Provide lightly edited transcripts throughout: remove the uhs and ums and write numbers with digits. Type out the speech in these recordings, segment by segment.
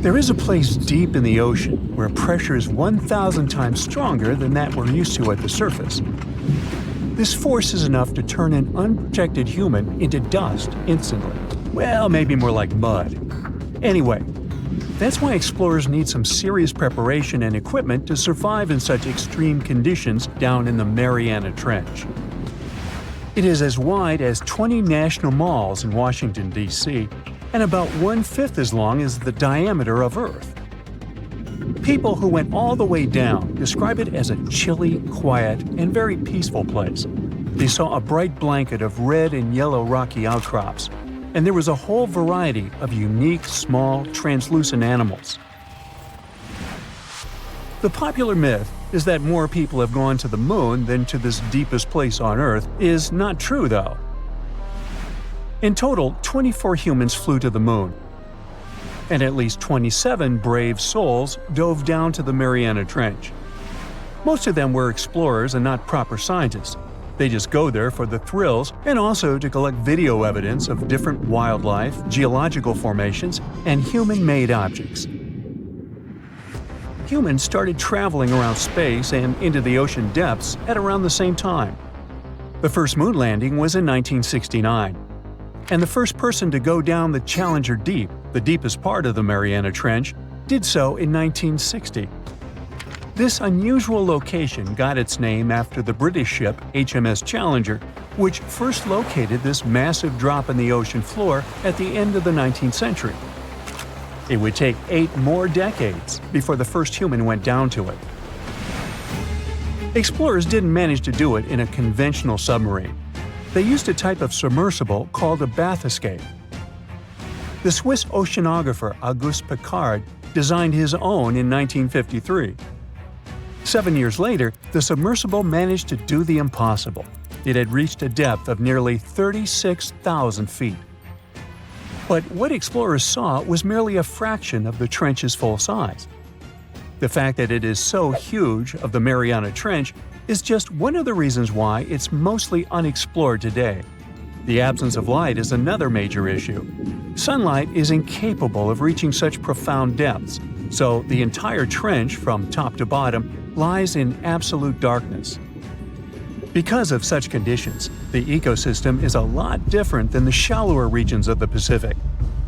There is a place deep in the ocean where pressure is 1,000 times stronger than that we're used to at the surface. This force is enough to turn an unprotected human into dust instantly. Well, maybe more like mud. Anyway, that's why explorers need some serious preparation and equipment to survive in such extreme conditions down in the Mariana Trench. It is as wide as 20 national malls in Washington, D.C., and about 1/5 as long as the diameter of Earth. People who went all the way down describe it as a chilly, quiet, and very peaceful place. They saw a bright blanket of red and yellow rocky outcrops, and there was a whole variety of unique, small, translucent animals. The popular myth is that more people have gone to the moon than to this deepest place on Earth is not true, though. In total, 24 humans flew to the moon, and at least 27 brave souls dove down to the Mariana Trench. Most of them were explorers and not proper scientists. They just go there for the thrills and also to collect video evidence of different wildlife, geological formations, and human-made objects. Humans started traveling around space and into the ocean depths at around the same time. The first moon landing was in 1969. And the first person to go down the Challenger Deep, the deepest part of the Mariana Trench, did so in 1960. This unusual location got its name after the British ship HMS Challenger, which first located this massive drop in the ocean floor at the end of the 19th century. It would take 8 more decades before the first human went down to it. Explorers didn't manage to do it in a conventional submarine. They used a type of submersible called a bathyscaphe. The Swiss oceanographer Auguste Piccard designed his own in 1953. 7 years later, the submersible managed to do the impossible. It had reached a depth of nearly 36,000 feet. But what explorers saw was merely a fraction of the trench's full size. The fact that it is so huge of the Mariana Trench is just one of the reasons why it's mostly unexplored today. The absence of light is another major issue. Sunlight is incapable of reaching such profound depths, so the entire trench from top to bottom lies in absolute darkness. Because of such conditions, the ecosystem is a lot different than the shallower regions of the Pacific.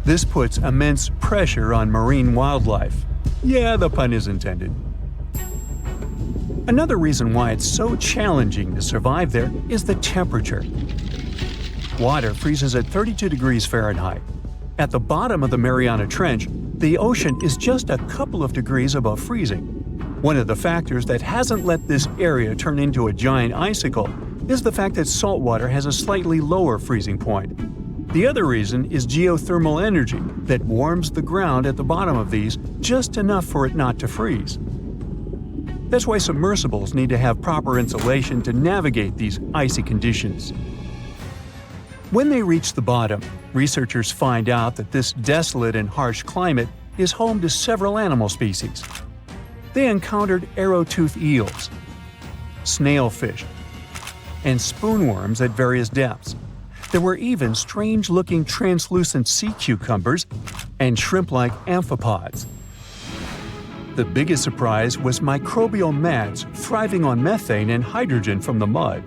This puts immense pressure on marine wildlife. Yeah, the pun is intended. Another reason why it's so challenging to survive there is the temperature. Water freezes at 32 degrees Fahrenheit. At the bottom of the Mariana Trench, the ocean is just a couple of degrees above freezing. One of the factors that hasn't let this area turn into a giant icicle is the fact that salt water has a slightly lower freezing point. The other reason is geothermal energy that warms the ground at the bottom of these just enough for it not to freeze. That's why submersibles need to have proper insulation to navigate these icy conditions. When they reach the bottom, researchers find out that this desolate and harsh climate is home to several animal species. They encountered arrow-toothed eels, snailfish, and spoonworms at various depths. There were even strange-looking translucent sea cucumbers and shrimp-like amphipods. The biggest surprise was microbial mats thriving on methane and hydrogen from the mud.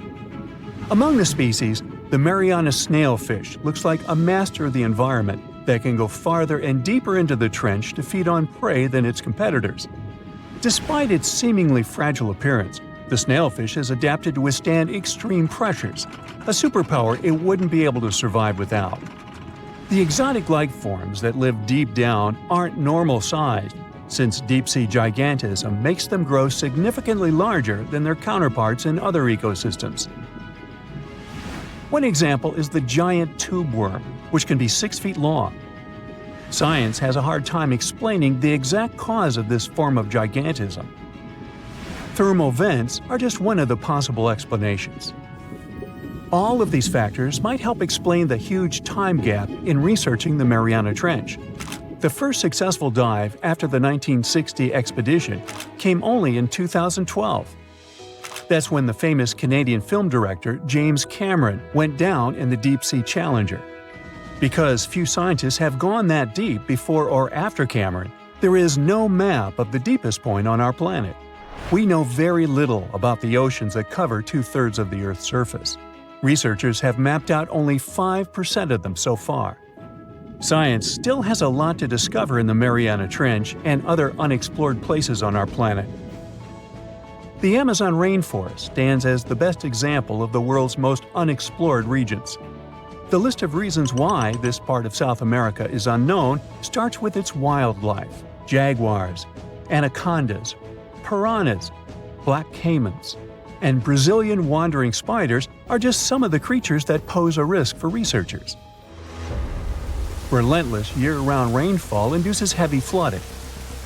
Among the species, the Mariana snailfish looks like a master of the environment that can go farther and deeper into the trench to feed on prey than its competitors. Despite its seemingly fragile appearance, the snailfish has adapted to withstand extreme pressures, a superpower it wouldn't be able to survive without. The exotic life forms that live deep down aren't normal-sized, since deep-sea gigantism makes them grow significantly larger than their counterparts in other ecosystems. One example is the giant tube worm, which can be 6 feet long. Science has a hard time explaining the exact cause of this form of gigantism. Thermal vents are just one of the possible explanations. All of these factors might help explain the huge time gap in researching the Mariana Trench. The first successful dive after the 1960 expedition came only in 2012. That's when the famous Canadian film director James Cameron went down in the deep-sea Challenger. Because few scientists have gone that deep before or after Cameron, There is no map of the deepest point on our planet. We know very little about the oceans that cover 2/3 of the Earth's surface. Researchers have mapped out only 5% of them so far. Science still has a lot to discover in the Mariana Trench and other unexplored places on our planet. The Amazon rainforest stands as the best example of the world's most unexplored regions. The list of reasons why this part of South America is unknown starts with its wildlife: jaguars, anacondas, piranhas, black caimans, and Brazilian wandering spiders are just some of the creatures that pose a risk for researchers. Relentless year-round rainfall induces heavy flooding.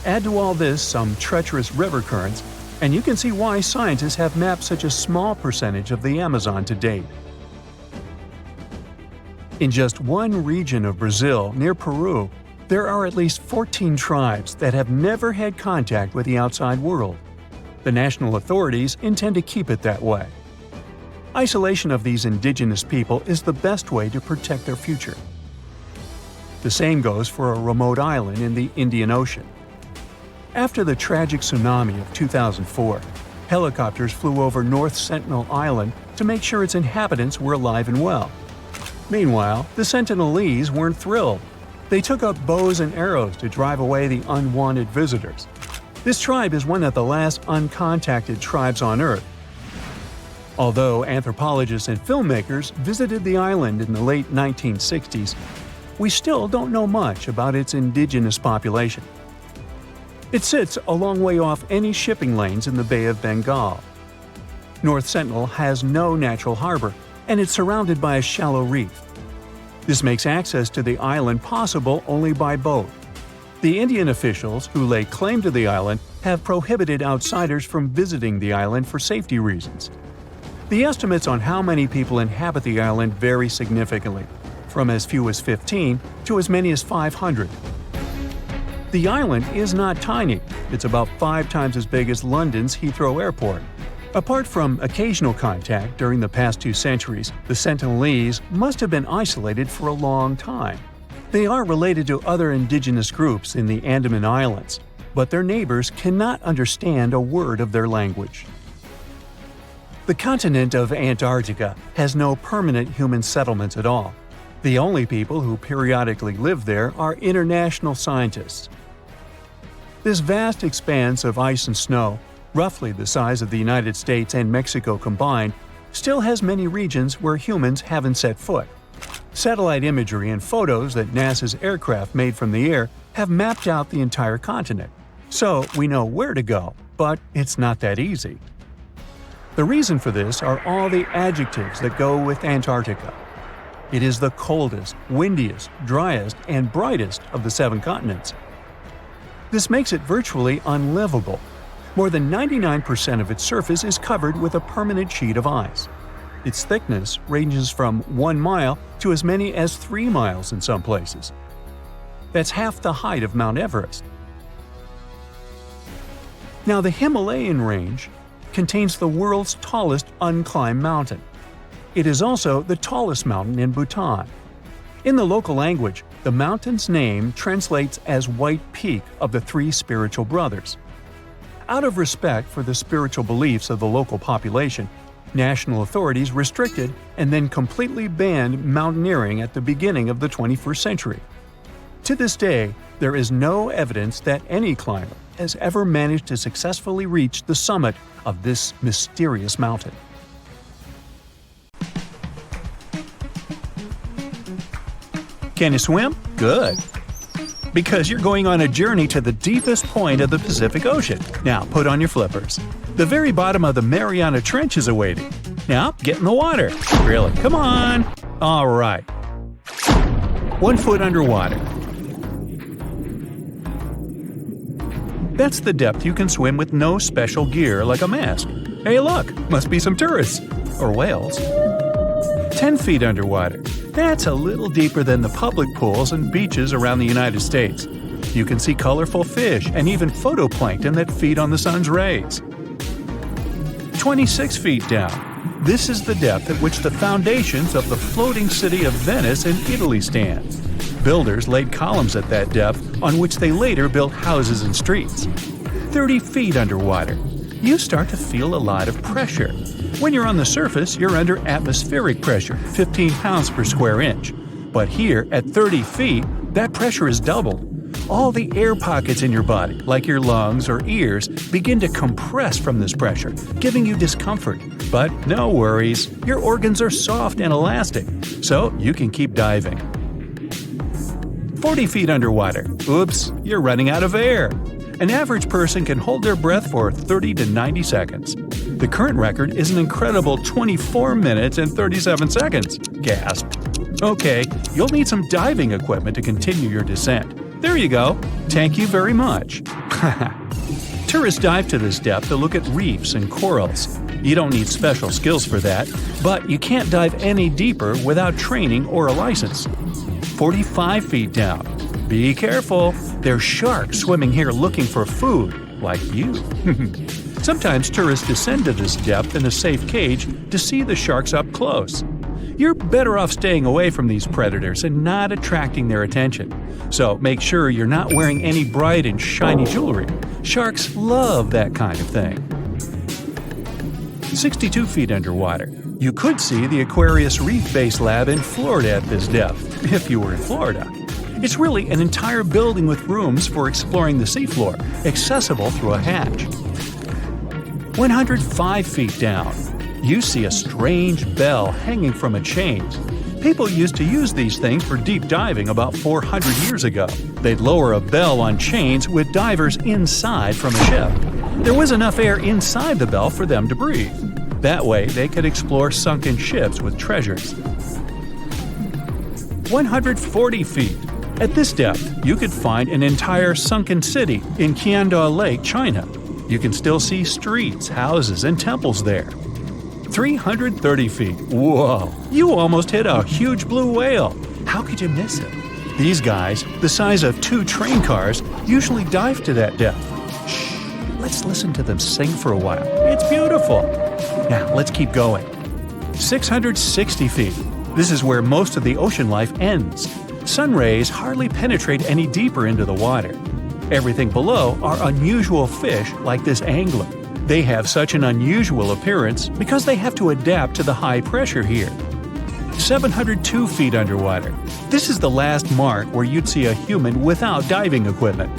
Add to all this some treacherous river currents, and you can see why scientists have mapped such a small percentage of the Amazon to date. In just one region of Brazil, near Peru, there are at least 14 tribes that have never had contact with the outside world. The national authorities intend to keep it that way. Isolation of these indigenous people is the best way to protect their future. The same goes for a remote island in the Indian Ocean. After the tragic tsunami of 2004, helicopters flew over North Sentinel Island to make sure its inhabitants were alive and well. Meanwhile, the Sentinelese weren't thrilled. They took up bows and arrows to drive away the unwanted visitors. This tribe is one of the last uncontacted tribes on Earth. Although anthropologists and filmmakers visited the island in the late 1960s, we still don't know much about its indigenous population. It sits a long way off any shipping lanes in the Bay of Bengal. North Sentinel has no natural harbor, and it's surrounded by a shallow reef. This makes access to the island possible only by boat. The Indian officials who lay claim to the island have prohibited outsiders from visiting the island for safety reasons. The estimates on how many people inhabit the island vary significantly, from as few as 15 to as many as 500. The island is not tiny. It's about 5 times as big as London's Heathrow Airport. Apart from occasional contact during the past 2 centuries, the Sentinelese must have been isolated for a long time. They are related to other indigenous groups in the Andaman Islands, but their neighbors cannot understand a word of their language. The continent of Antarctica has no permanent human settlements at all. The only people who periodically live there are international scientists. This vast expanse of ice and snow, roughly the size of the United States and Mexico combined, still has many regions where humans haven't set foot. Satellite imagery and photos that NASA's aircraft made from the air have mapped out the entire continent. So we know where to go, but it's not that easy. The reason for this are all the adjectives that go with Antarctica. It is the coldest, windiest, driest, and brightest of the 7 continents. This makes it virtually unlivable. More than 99% of its surface is covered with a permanent sheet of ice. Its thickness ranges from 1 mile to as many as 3 miles in some places. That's half the height of Mount Everest. Now, the Himalayan range contains the world's tallest unclimbed mountain. It is also the tallest mountain in Bhutan. In the local language, the mountain's name translates as White Peak of the 3 spiritual brothers. Out of respect for the spiritual beliefs of the local population, national authorities restricted and then completely banned mountaineering at the beginning of the 21st century. To this day, there is no evidence that any climber has ever managed to successfully reach the summit of this mysterious mountain. Can you swim? Good. Because you're going on a journey to the deepest point of the Pacific Ocean. Now put on your flippers. The very bottom of the Mariana Trench is awaiting. Now get in the water. Really, come on. All right. 1 foot underwater. That's the depth you can swim with no special gear like a mask. Hey look, must be some tourists. Or whales. 10 feet underwater. That's a little deeper than the public pools and beaches around the United States. You can see colorful fish and even phytoplankton that feed on the sun's rays. 26 feet down. This is the depth at which the foundations of the floating city of Venice in Italy stand. Builders laid columns at that depth on which they later built houses and streets. 30 feet underwater. You start to feel a lot of pressure. When you're on the surface, you're under atmospheric pressure, 15 pounds per square inch. But here, at 30 feet, that pressure is doubled. All the air pockets in your body, like your lungs or ears, begin to compress from this pressure, giving you discomfort. But no worries, your organs are soft and elastic, so you can keep diving. 40 feet underwater. Oops, you're running out of air. An average person can hold their breath for 30 to 90 seconds. The current record is an incredible 24 minutes and 37 seconds. Gasp. Okay, you'll need some diving equipment to continue your descent. There you go. Thank you very much. Tourists dive to this depth to look at reefs and corals. You don't need special skills for that, but you can't dive any deeper without training or a license. 45 feet down. Be careful. There's sharks swimming here looking for food, like you. Sometimes tourists descend to this depth in a safe cage to see the sharks up close. You're better off staying away from these predators and not attracting their attention. So make sure you're not wearing any bright and shiny jewelry. Sharks love that kind of thing. 62 feet underwater. You could see the Aquarius Reef Base Lab in Florida at this depth, if you were in Florida. It's really an entire building with rooms for exploring the seafloor, accessible through a hatch. 105 feet down. You see a strange bell hanging from a chain. People used to use these things for deep diving about 400 years ago. They'd lower a bell on chains with divers inside from a ship. There was enough air inside the bell for them to breathe. That way, they could explore sunken ships with treasures. 140 feet. At this depth, you could find an entire sunken city in Qiandao Lake, China. You can still see streets, houses, and temples there. 330 feet. Whoa! You almost hit a huge blue whale. How could you miss it? These guys, the size of 2 train cars, usually dive to that depth. Shh! Let's listen to them sing for a while. It's beautiful. Now, let's keep going. 660 feet. This is where most of the ocean life ends. Sun rays hardly penetrate any deeper into the water. Everything below are unusual fish like this angler. They have such an unusual appearance because they have to adapt to the high pressure here. 702 feet underwater. This is the last mark where you'd see a human without diving equipment.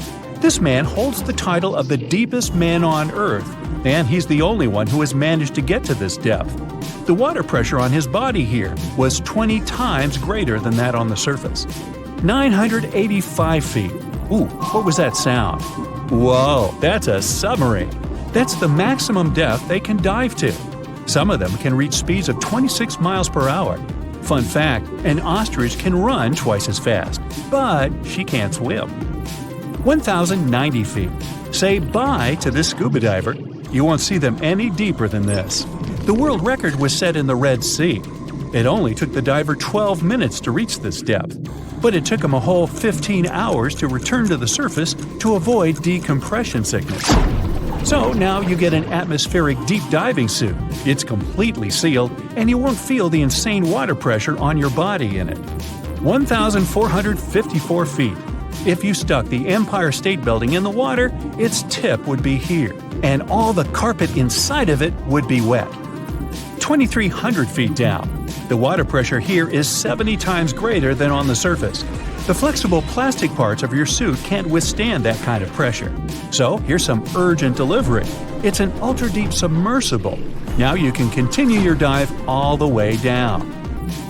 This man holds the title of the deepest man on Earth, and he's the only one who has managed to get to this depth. The water pressure on his body here was 20 times greater than that on the surface. 985 feet. Ooh, what was that sound? Whoa, that's a submarine. That's the maximum depth they can dive to. Some of them can reach speeds of 26 miles per hour. Fun fact, an ostrich can run twice as fast, but she can't swim. 1,090 feet. Say bye to this scuba diver. You won't see them any deeper than this. The world record was set in the Red Sea. It only took the diver 12 minutes to reach this depth, but it took him a whole 15 hours to return to the surface to avoid decompression sickness. So now you get an atmospheric deep diving suit. It's completely sealed, and you won't feel the insane water pressure on your body in it. 1,454 feet. If you stuck the Empire State Building in the water, its tip would be here, and all the carpet inside of it would be wet. 2,300 feet down. The water pressure here is 70 times greater than on the surface. The flexible plastic parts of your suit can't withstand that kind of pressure. So here's some urgent delivery. It's an ultra-deep submersible. Now you can continue your dive all the way down.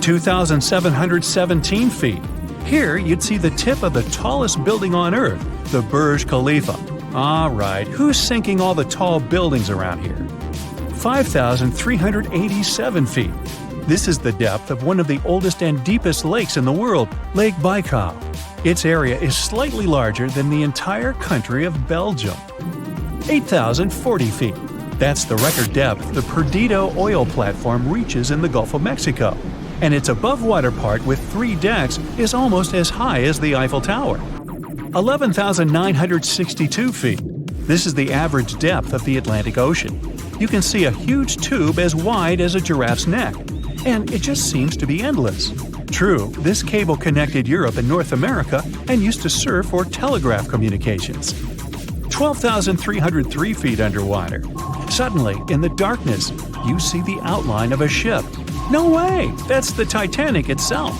2,717 feet. Here you'd see the tip of the tallest building on Earth, the Burj Khalifa. Alright, who's sinking all the tall buildings around here? 5,387 feet. This is the depth of one of the oldest and deepest lakes in the world, Lake Baikal. Its area is slightly larger than the entire country of Belgium. 8,040 feet. That's the record depth the Perdido oil platform reaches in the Gulf of Mexico, and its above-water part with 3 decks is almost as high as the Eiffel Tower. 11,962 feet. This is the average depth of the Atlantic Ocean. You can see a huge tube as wide as a giraffe's neck, and it just seems to be endless. True, this cable connected Europe and North America and used to serve for telegraph communications. 12,303 feet underwater. Suddenly, in the darkness, you see the outline of a ship. No way! That's the Titanic itself.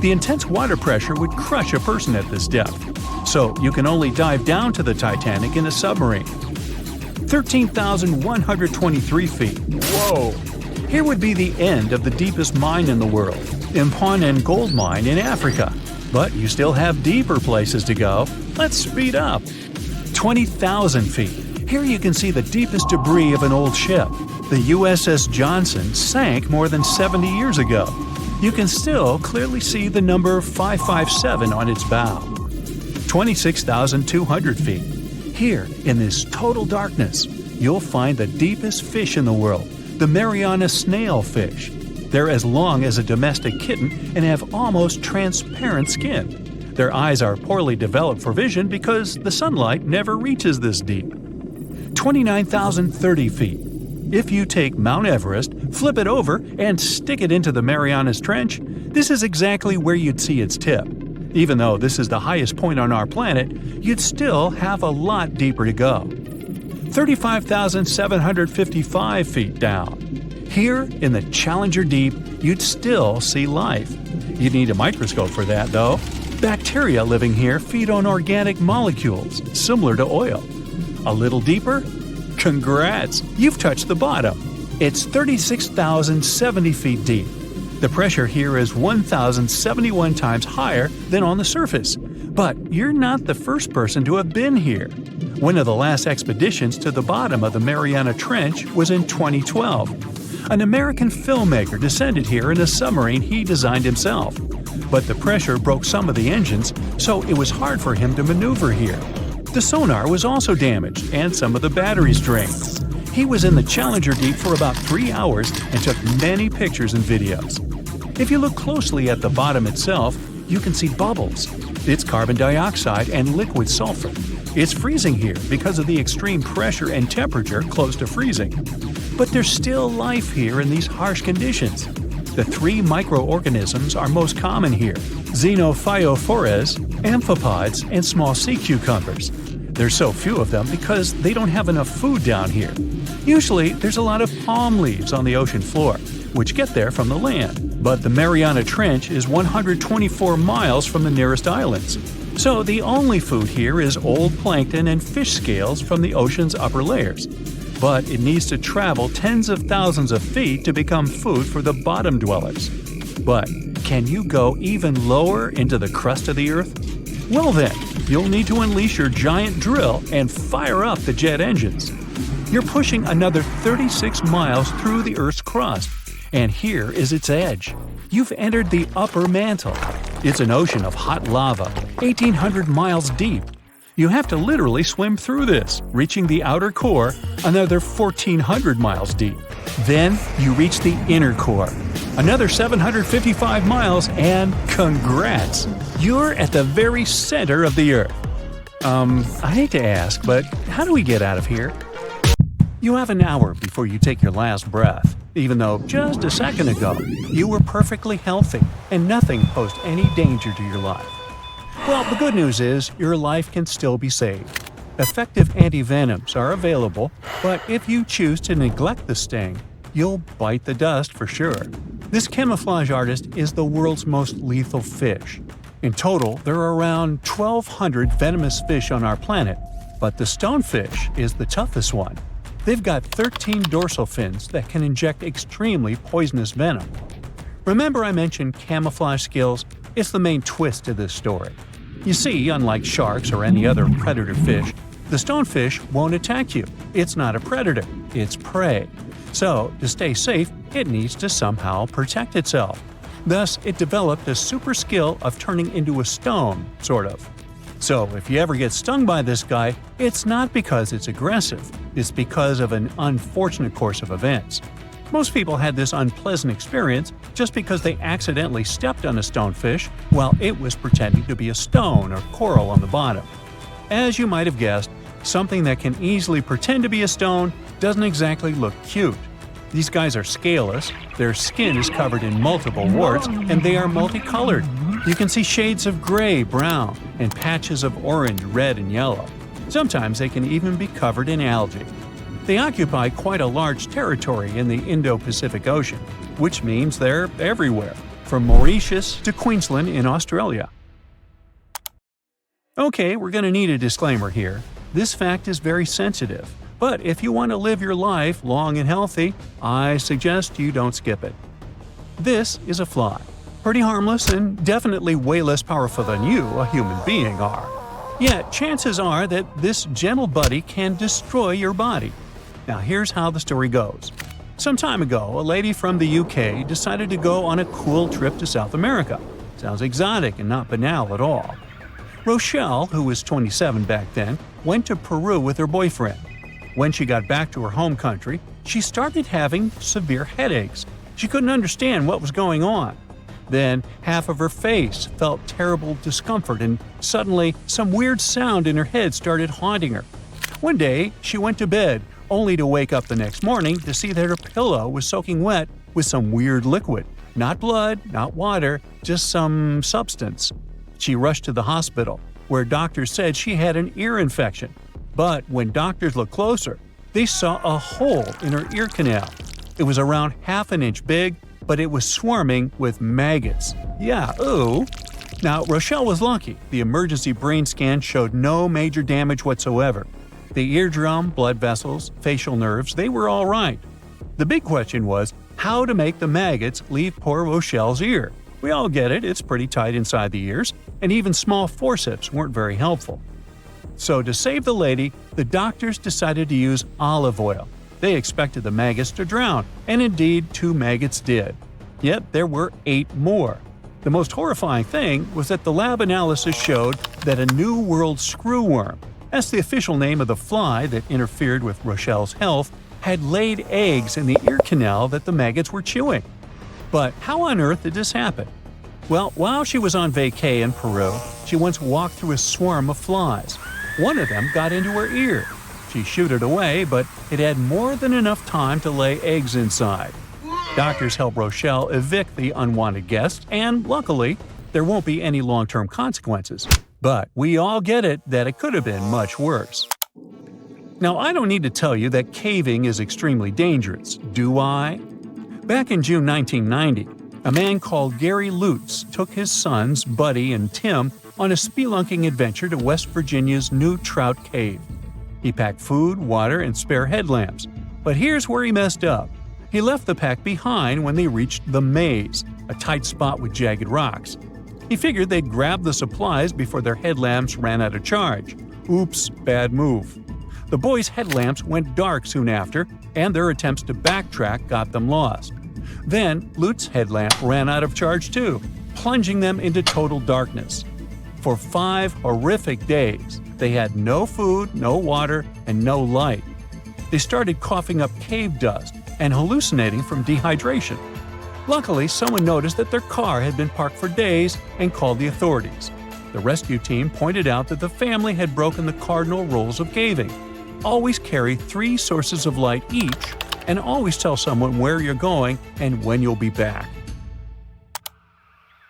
The intense water pressure would crush a person at this depth, so you can only dive down to the Titanic in a submarine. 13,123 feet. Whoa! Here would be the end of the deepest mine in the world, Imponen Gold Mine in Africa. But you still have deeper places to go. Let's speed up. 20,000 feet. Here you can see the deepest debris of an old ship. The USS Johnson sank more than 70 years ago. You can still clearly see the number 557 on its bow. 26,200 feet. Here, in this total darkness, you'll find the deepest fish in the world, the Mariana snailfish. They're as long as a domestic kitten and have almost transparent skin. Their eyes are poorly developed for vision because the sunlight never reaches this deep. 29,030 feet. If you take Mount Everest, flip it over, and stick it into the Marianas Trench, this is exactly where you'd see its tip. Even though this is the highest point on our planet, you'd still have a lot deeper to go. 35,755 feet down. Here, in the Challenger Deep, you'd still see life. You'd need a microscope for that, though. Bacteria living here feed on organic molecules, similar to oil. A little deeper? Congrats! You've touched the bottom. It's 36,070 feet deep. The pressure here is 1,071 times higher than on the surface. But you're not the first person to have been here. One of the last expeditions to the bottom of the Mariana Trench was in 2012. An American filmmaker descended here in a submarine he designed himself. But the pressure broke some of the engines, so it was hard for him to maneuver here. The sonar was also damaged, and some of the batteries drained. He was in the Challenger Deep for about 3 hours and took many pictures and videos. If you look closely at the bottom itself, you can see bubbles. It's carbon dioxide and liquid sulfur. It's freezing here because of the extreme pressure and temperature close to freezing. But there's still life here in these harsh conditions. The 3 microorganisms are most common here: xenophytophores, amphipods, and small sea cucumbers. There's so few of them because they don't have enough food down here. Usually, there's a lot of palm leaves on the ocean floor, which get there from the land. But the Mariana Trench is 124 miles from the nearest islands. So the only food here is old plankton and fish scales from the ocean's upper layers. But it needs to travel tens of thousands of feet to become food for the bottom dwellers. But can you go even lower into the crust of the Earth? Well then, you'll need to unleash your giant drill and fire up the jet engines. You're pushing another 36 miles through the Earth's crust, and here is its edge. You've entered the upper mantle. It's an ocean of hot lava, 1,800 miles deep. You have to literally swim through this, reaching the outer core, another 1,400 miles deep. Then you reach the inner core, another 755 miles, and congrats! You're at the very center of the Earth. I hate to ask, but how do we get out of here? You have an hour before you take your last breath, even though just a second ago you were perfectly healthy and nothing posed any danger to your life. Well, the good news is your life can still be saved. Effective antivenoms are available, but if you choose to neglect the sting, you'll bite the dust for sure. This camouflage artist is the world's most lethal fish. In total, there are around 1,200 venomous fish on our planet, but the stonefish is the toughest one. They've got 13 dorsal fins that can inject extremely poisonous venom. Remember I mentioned camouflage skills? It's the main twist to this story. You see, unlike sharks or any other predator fish, the stonefish won't attack you. It's not a predator, it's prey. So, to stay safe, it needs to somehow protect itself. Thus, it developed a super skill of turning into a stone, sort of. So, if you ever get stung by this guy, it's not because it's aggressive, it's because of an unfortunate course of events. Most people had this unpleasant experience just because they accidentally stepped on a stonefish while it was pretending to be a stone or coral on the bottom. As you might have guessed, something that can easily pretend to be a stone doesn't exactly look cute. These guys are scaleless, their skin is covered in multiple warts, and they are multicolored. You can see shades of gray, brown, and patches of orange, red, and yellow. Sometimes they can even be covered in algae. They occupy quite a large territory in the Indo-Pacific Ocean, which means they're everywhere, from Mauritius to Queensland in Australia. Okay, we're going to need a disclaimer here. This fact is very sensitive, but if you want to live your life long and healthy, I suggest you don't skip it. This is a fly. Pretty harmless and definitely way less powerful than you, a human being, are. Yet, chances are that this gentle buddy can destroy your body. Now here's how the story goes. Some time ago, a lady from the UK decided to go on a cool trip to South America. Sounds exotic and not banal at all. Rochelle, who was 27 back then, went to Peru with her boyfriend. When she got back to her home country, she started having severe headaches. She couldn't understand what was going on. Then, half of her face felt terrible discomfort, and suddenly, some weird sound in her head started haunting her. One day, she went to bed, only to wake up the next morning to see that her pillow was soaking wet with some weird liquid. Not blood, not water, just some substance. She rushed to the hospital, where doctors said she had an ear infection. But when doctors looked closer, they saw a hole in her ear canal. It was around half an inch big, but it was swarming with maggots. Yeah, ooh. Now, Rochelle was lucky. The emergency brain scan showed no major damage whatsoever. The eardrum, blood vessels, facial nerves, they were all right. The big question was how to make the maggots leave poor Rochelle's ear. We all get it, it's pretty tight inside the ears, and even small forceps weren't very helpful. So to save the lady, the doctors decided to use olive oil. They expected the maggots to drown, and indeed 2 maggots did. Yet there were 8 more. The most horrifying thing was that the lab analysis showed that a New World screwworm, that's the official name of the fly that interfered with Rochelle's health, had laid eggs in the ear canal that the maggots were chewing. But how on earth did this happen? Well, while she was on vacay in Peru, she once walked through a swarm of flies. One of them got into her ear. She shooed it away, but it had more than enough time to lay eggs inside. Doctors helped Rochelle evict the unwanted guests, and luckily, there won't be any long-term consequences. But we all get it that it could have been much worse. Now, I don't need to tell you that caving is extremely dangerous, do I? Back in June 1990, a man called Gary Lutz took his sons, Buddy and Tim, on a spelunking adventure to West Virginia's New Trout Cave. He packed food, water, and spare headlamps. But here's where he messed up. He left the pack behind when they reached the maze, a tight spot with jagged rocks. He figured they'd grab the supplies before their headlamps ran out of charge. Oops, bad move. The boys' headlamps went dark soon after, and their attempts to backtrack got them lost. Then, Lutz's headlamp ran out of charge too, plunging them into total darkness. For 5 horrific days, they had no food, no water, and no light. They started coughing up cave dust and hallucinating from dehydration. Luckily, someone noticed that their car had been parked for days and called the authorities. The rescue team pointed out that the family had broken the cardinal rules of caving. Always carry 3 sources of light each, and always tell someone where you're going and when you'll be back.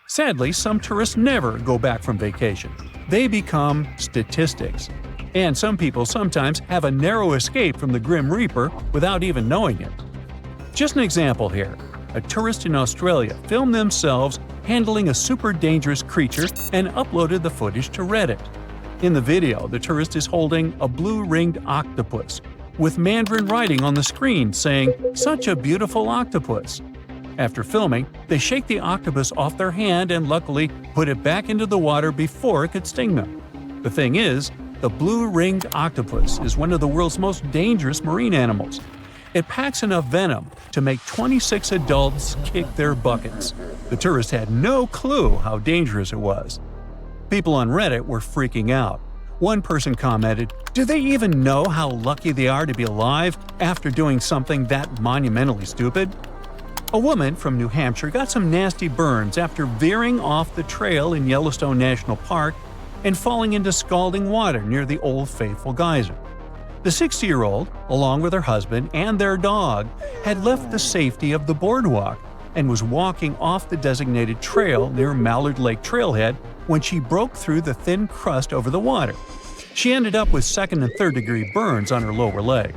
Sadly, some tourists never go back from vacation. They become statistics. And some people sometimes have a narrow escape from the Grim Reaper without even knowing it. Just an example here. A tourist in Australia filmed themselves handling a super dangerous creature and uploaded the footage to Reddit. In the video, the tourist is holding a blue-ringed octopus, with Mandarin writing on the screen saying, "Such a beautiful octopus." After filming, they shake the octopus off their hand and luckily put it back into the water before it could sting them. The thing is, the blue-ringed octopus is one of the world's most dangerous marine animals. It packs enough venom to make 26 adults kick their buckets. The tourist had no clue how dangerous it was. People on Reddit were freaking out. One person commented, "Do they even know how lucky they are to be alive after doing something that monumentally stupid?" A woman from New Hampshire got some nasty burns after veering off the trail in Yellowstone National Park and falling into scalding water near the Old Faithful geyser. The 60-year-old, along with her husband and their dog, had left the safety of the boardwalk and was walking off the designated trail near Mallard Lake Trailhead when she broke through the thin crust over the water. She ended up with second and third-degree burns on her lower leg.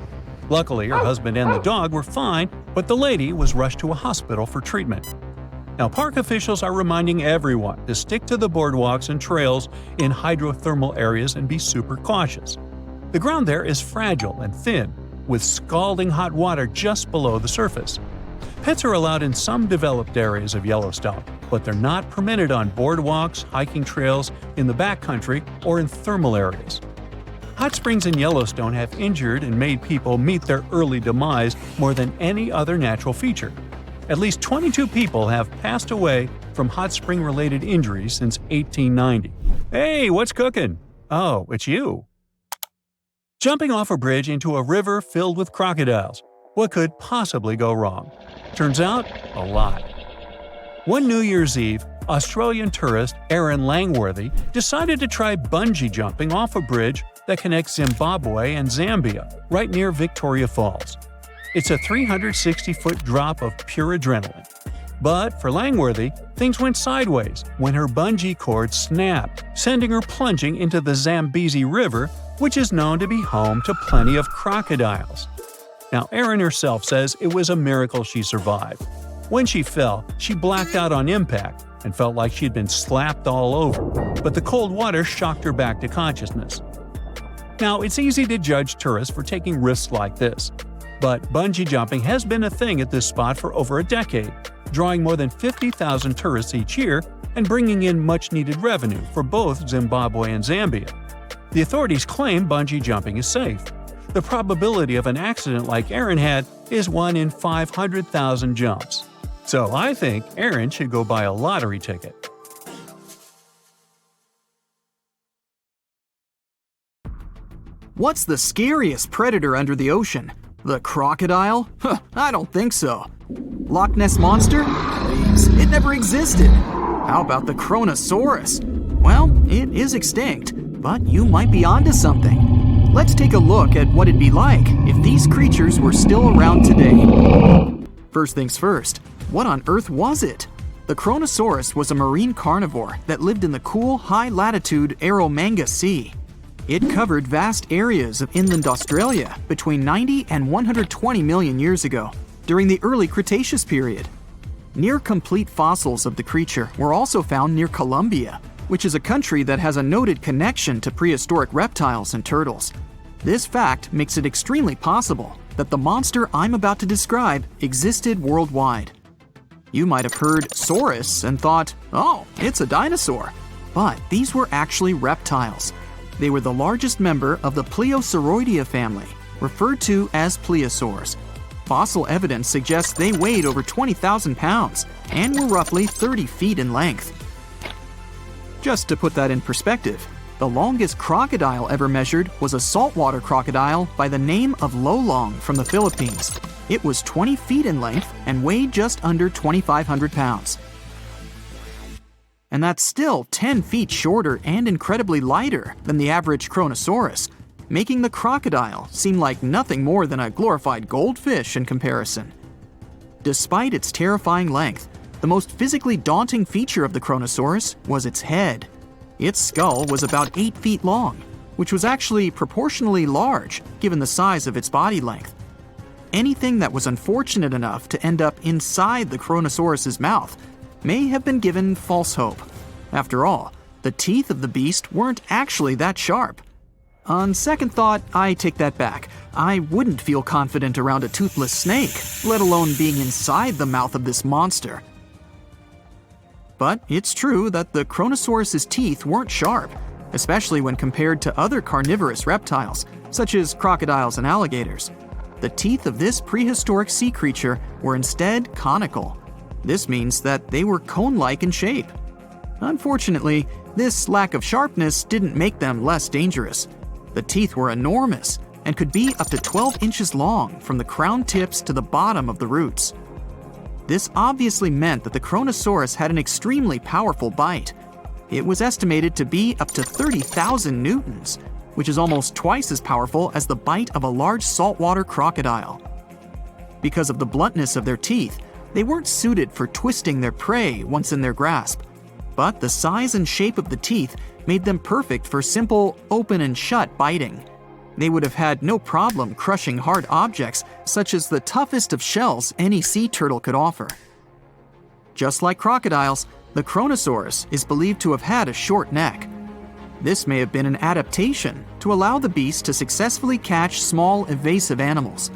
Luckily, her husband and the dog were fine, but the lady was rushed to a hospital for treatment. Now, park officials are reminding everyone to stick to the boardwalks and trails in hydrothermal areas and be super cautious. The ground there is fragile and thin, with scalding hot water just below the surface. Pets are allowed in some developed areas of Yellowstone, but they're not permitted on boardwalks, hiking trails, in the backcountry, or in thermal areas. Hot springs in Yellowstone have injured and made people meet their early demise more than any other natural feature. At least 22 people have passed away from hot spring-related injuries since 1890. Hey, what's cooking? Oh, it's you. Jumping off a bridge into a river filled with crocodiles. What could possibly go wrong? Turns out, a lot. One New Year's Eve, Australian tourist Aaron Langworthy decided to try bungee jumping off a bridge that connects Zimbabwe and Zambia, right near Victoria Falls. It's a 360-foot drop of pure adrenaline. But for Langworthy, things went sideways when her bungee cord snapped, sending her plunging into the Zambezi River, which is known to be home to plenty of crocodiles. Now, Erin herself says it was a miracle she survived. When she fell, she blacked out on impact and felt like she'd been slapped all over, but the cold water shocked her back to consciousness. Now, it's easy to judge tourists for taking risks like this, but bungee jumping has been a thing at this spot for over a decade, drawing more than 50,000 tourists each year and bringing in much-needed revenue for both Zimbabwe and Zambia. The authorities claim bungee jumping is safe. The probability of an accident like Aaron had is 1 in 500,000 jumps. So I think Aaron should go buy a lottery ticket. What's the scariest predator under the ocean? The crocodile? I don't think so. Loch Ness Monster? Please, it never existed. How about the Kronosaurus? Well, it is extinct, but you might be onto something. Let's take a look at what it'd be like if these creatures were still around today. First things first, what on earth was it? The Kronosaurus was a marine carnivore that lived in the cool, high-latitude Eromanga Sea. It covered vast areas of inland Australia between 90 and 120 million years ago, during the early Cretaceous period. Near-complete fossils of the creature were also found near Colombia, which is a country that has a noted connection to prehistoric reptiles and turtles. This fact makes it extremely possible that the monster I'm about to describe existed worldwide. You might have heard saurus and thought, oh, it's a dinosaur. But these were actually reptiles. They were the largest member of the Plesiosauridae family, referred to as plesiosaurs. Fossil evidence suggests they weighed over 20,000 pounds and were roughly 30 feet in length. Just to put that in perspective, the longest crocodile ever measured was a saltwater crocodile by the name of Lolong from the Philippines. It was 20 feet in length and weighed just under 2,500 pounds. And that's still 10 feet shorter and incredibly lighter than the average Kronosaurus, making the crocodile seem like nothing more than a glorified goldfish in comparison. Despite its terrifying length, the most physically daunting feature of the Kronosaurus was its head. Its skull was about 8 feet long, which was actually proportionally large given the size of its body length. Anything that was unfortunate enough to end up inside the Kronosaurus's mouth may have been given false hope. After all, the teeth of the beast weren't actually that sharp. On second thought, I take that back. I wouldn't feel confident around a toothless snake, let alone being inside the mouth of this monster. But it's true that the Kronosaurus's teeth weren't sharp, especially when compared to other carnivorous reptiles, such as crocodiles and alligators. The teeth of this prehistoric sea creature were instead conical. This means that they were cone-like in shape. Unfortunately, this lack of sharpness didn't make them less dangerous. The teeth were enormous and could be up to 12 inches long from the crown tips to the bottom of the roots. This obviously meant that the Kronosaurus had an extremely powerful bite. It was estimated to be up to 30,000 newtons, which is almost twice as powerful as the bite of a large saltwater crocodile. Because of the bluntness of their teeth, they weren't suited for twisting their prey once in their grasp, but the size and shape of the teeth made them perfect for simple open and shut biting. They would have had no problem crushing hard objects such as the toughest of shells any sea turtle could offer. Just like crocodiles, the Kronosaurus is believed to have had a short neck. This may have been an adaptation to allow the beast to successfully catch small, evasive animals.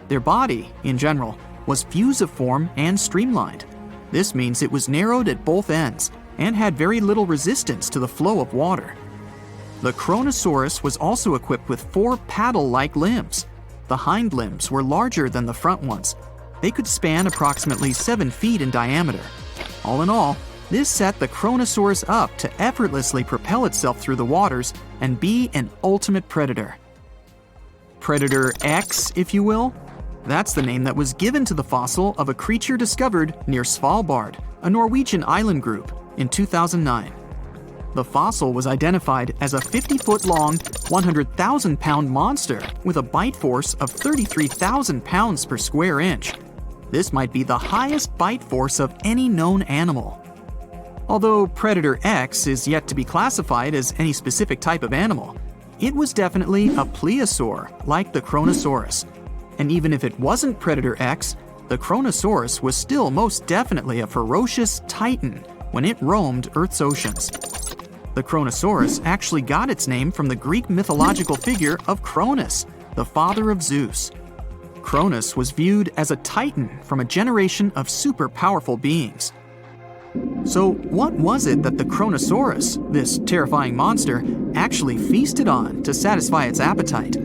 Their body, in general, was fusiform and streamlined. This means it was narrowed at both ends and had very little resistance to the flow of water. The Kronosaurus was also equipped with 4 paddle-like limbs. The hind limbs were larger than the front ones. They could span approximately 7 feet in diameter. All in all, this set the Kronosaurus up to effortlessly propel itself through the waters and be an ultimate predator. Predator X, if you will? That's the name that was given to the fossil of a creature discovered near Svalbard, a Norwegian island group, in 2009. The fossil was identified as a 50-foot-long, 100,000-pound monster with a bite force of 33,000 pounds per square inch. This might be the highest bite force of any known animal. Although Predator X is yet to be classified as any specific type of animal, it was definitely a plesiosaur like the Kronosaurus. And even if it wasn't Predator X, the Kronosaurus was still most definitely a ferocious titan when it roamed Earth's oceans. The Kronosaurus actually got its name from the Greek mythological figure of Kronos, the father of Zeus. Kronos was viewed as a titan from a generation of super powerful beings. So what was it that the Kronosaurus, this terrifying monster, actually feasted on to satisfy its appetite?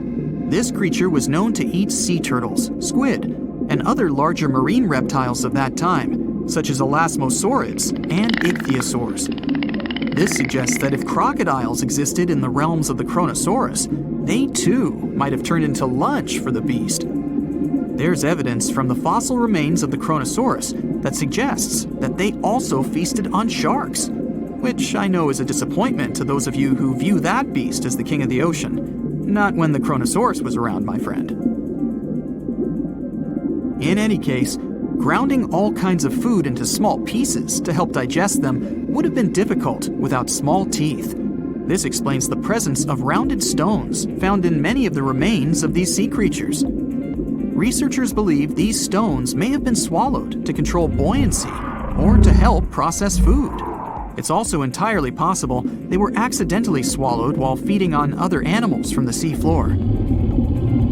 This creature was known to eat sea turtles, squid, and other larger marine reptiles of that time, such as elasmosaurids and ichthyosaurs. This suggests that if crocodiles existed in the realms of the Kronosaurus, they too might have turned into lunch for the beast. There's evidence from the fossil remains of the Kronosaurus that suggests that they also feasted on sharks, which I know is a disappointment to those of you who view that beast as the king of the ocean. Not when the Kronosaurus was around, my friend. In any case, grounding all kinds of food into small pieces to help digest them would have been difficult without small teeth. This explains the presence of rounded stones found in many of the remains of these sea creatures. Researchers believe these stones may have been swallowed to control buoyancy or to help process food. It's also entirely possible they were accidentally swallowed while feeding on other animals from the seafloor.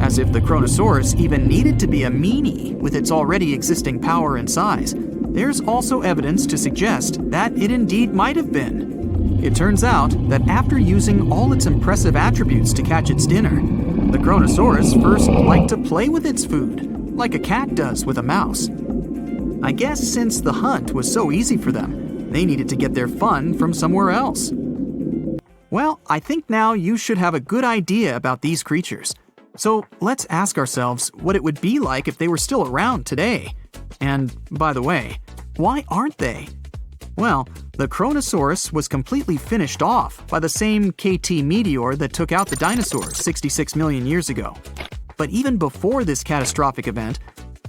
As if the Kronosaurus even needed to be a meanie with its already existing power and size, there's also evidence to suggest that it indeed might have been. It turns out that after using all its impressive attributes to catch its dinner, the Kronosaurus first liked to play with its food, like a cat does with a mouse. I guess since the hunt was so easy for them, they needed to get their fun from somewhere else. Well, I think now you should have a good idea about these creatures. So let's ask ourselves what it would be like if they were still around today. And by the way, why aren't they? Well, the Kronosaurus was completely finished off by the same KT meteor that took out the dinosaurs 66 million years ago. But even before this catastrophic event,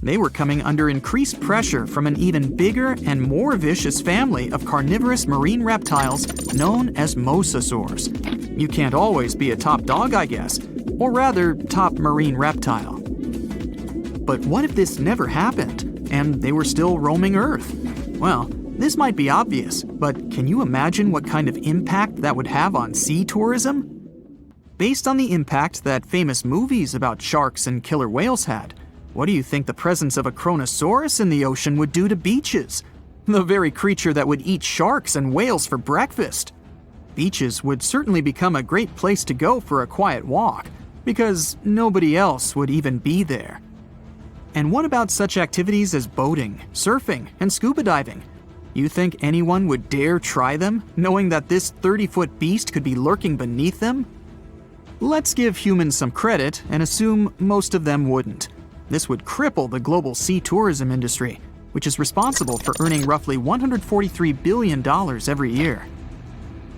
they were coming under increased pressure from an even bigger and more vicious family of carnivorous marine reptiles known as mosasaurs. You can't always be a top dog, I guess, or rather, top marine reptile. But what if this never happened, and they were still roaming Earth? Well, this might be obvious, but can you imagine what kind of impact that would have on sea tourism? Based on the impact that famous movies about sharks and killer whales had, what do you think the presence of a Kronosaurus in the ocean would do to beaches? The very creature that would eat sharks and whales for breakfast. Beaches would certainly become a great place to go for a quiet walk, because nobody else would even be there. And what about such activities as boating, surfing, and scuba diving? You think anyone would dare try them, knowing that this 30-foot beast could be lurking beneath them? Let's give humans some credit and assume most of them wouldn't. This would cripple the global sea tourism industry, which is responsible for earning roughly $143 billion every year.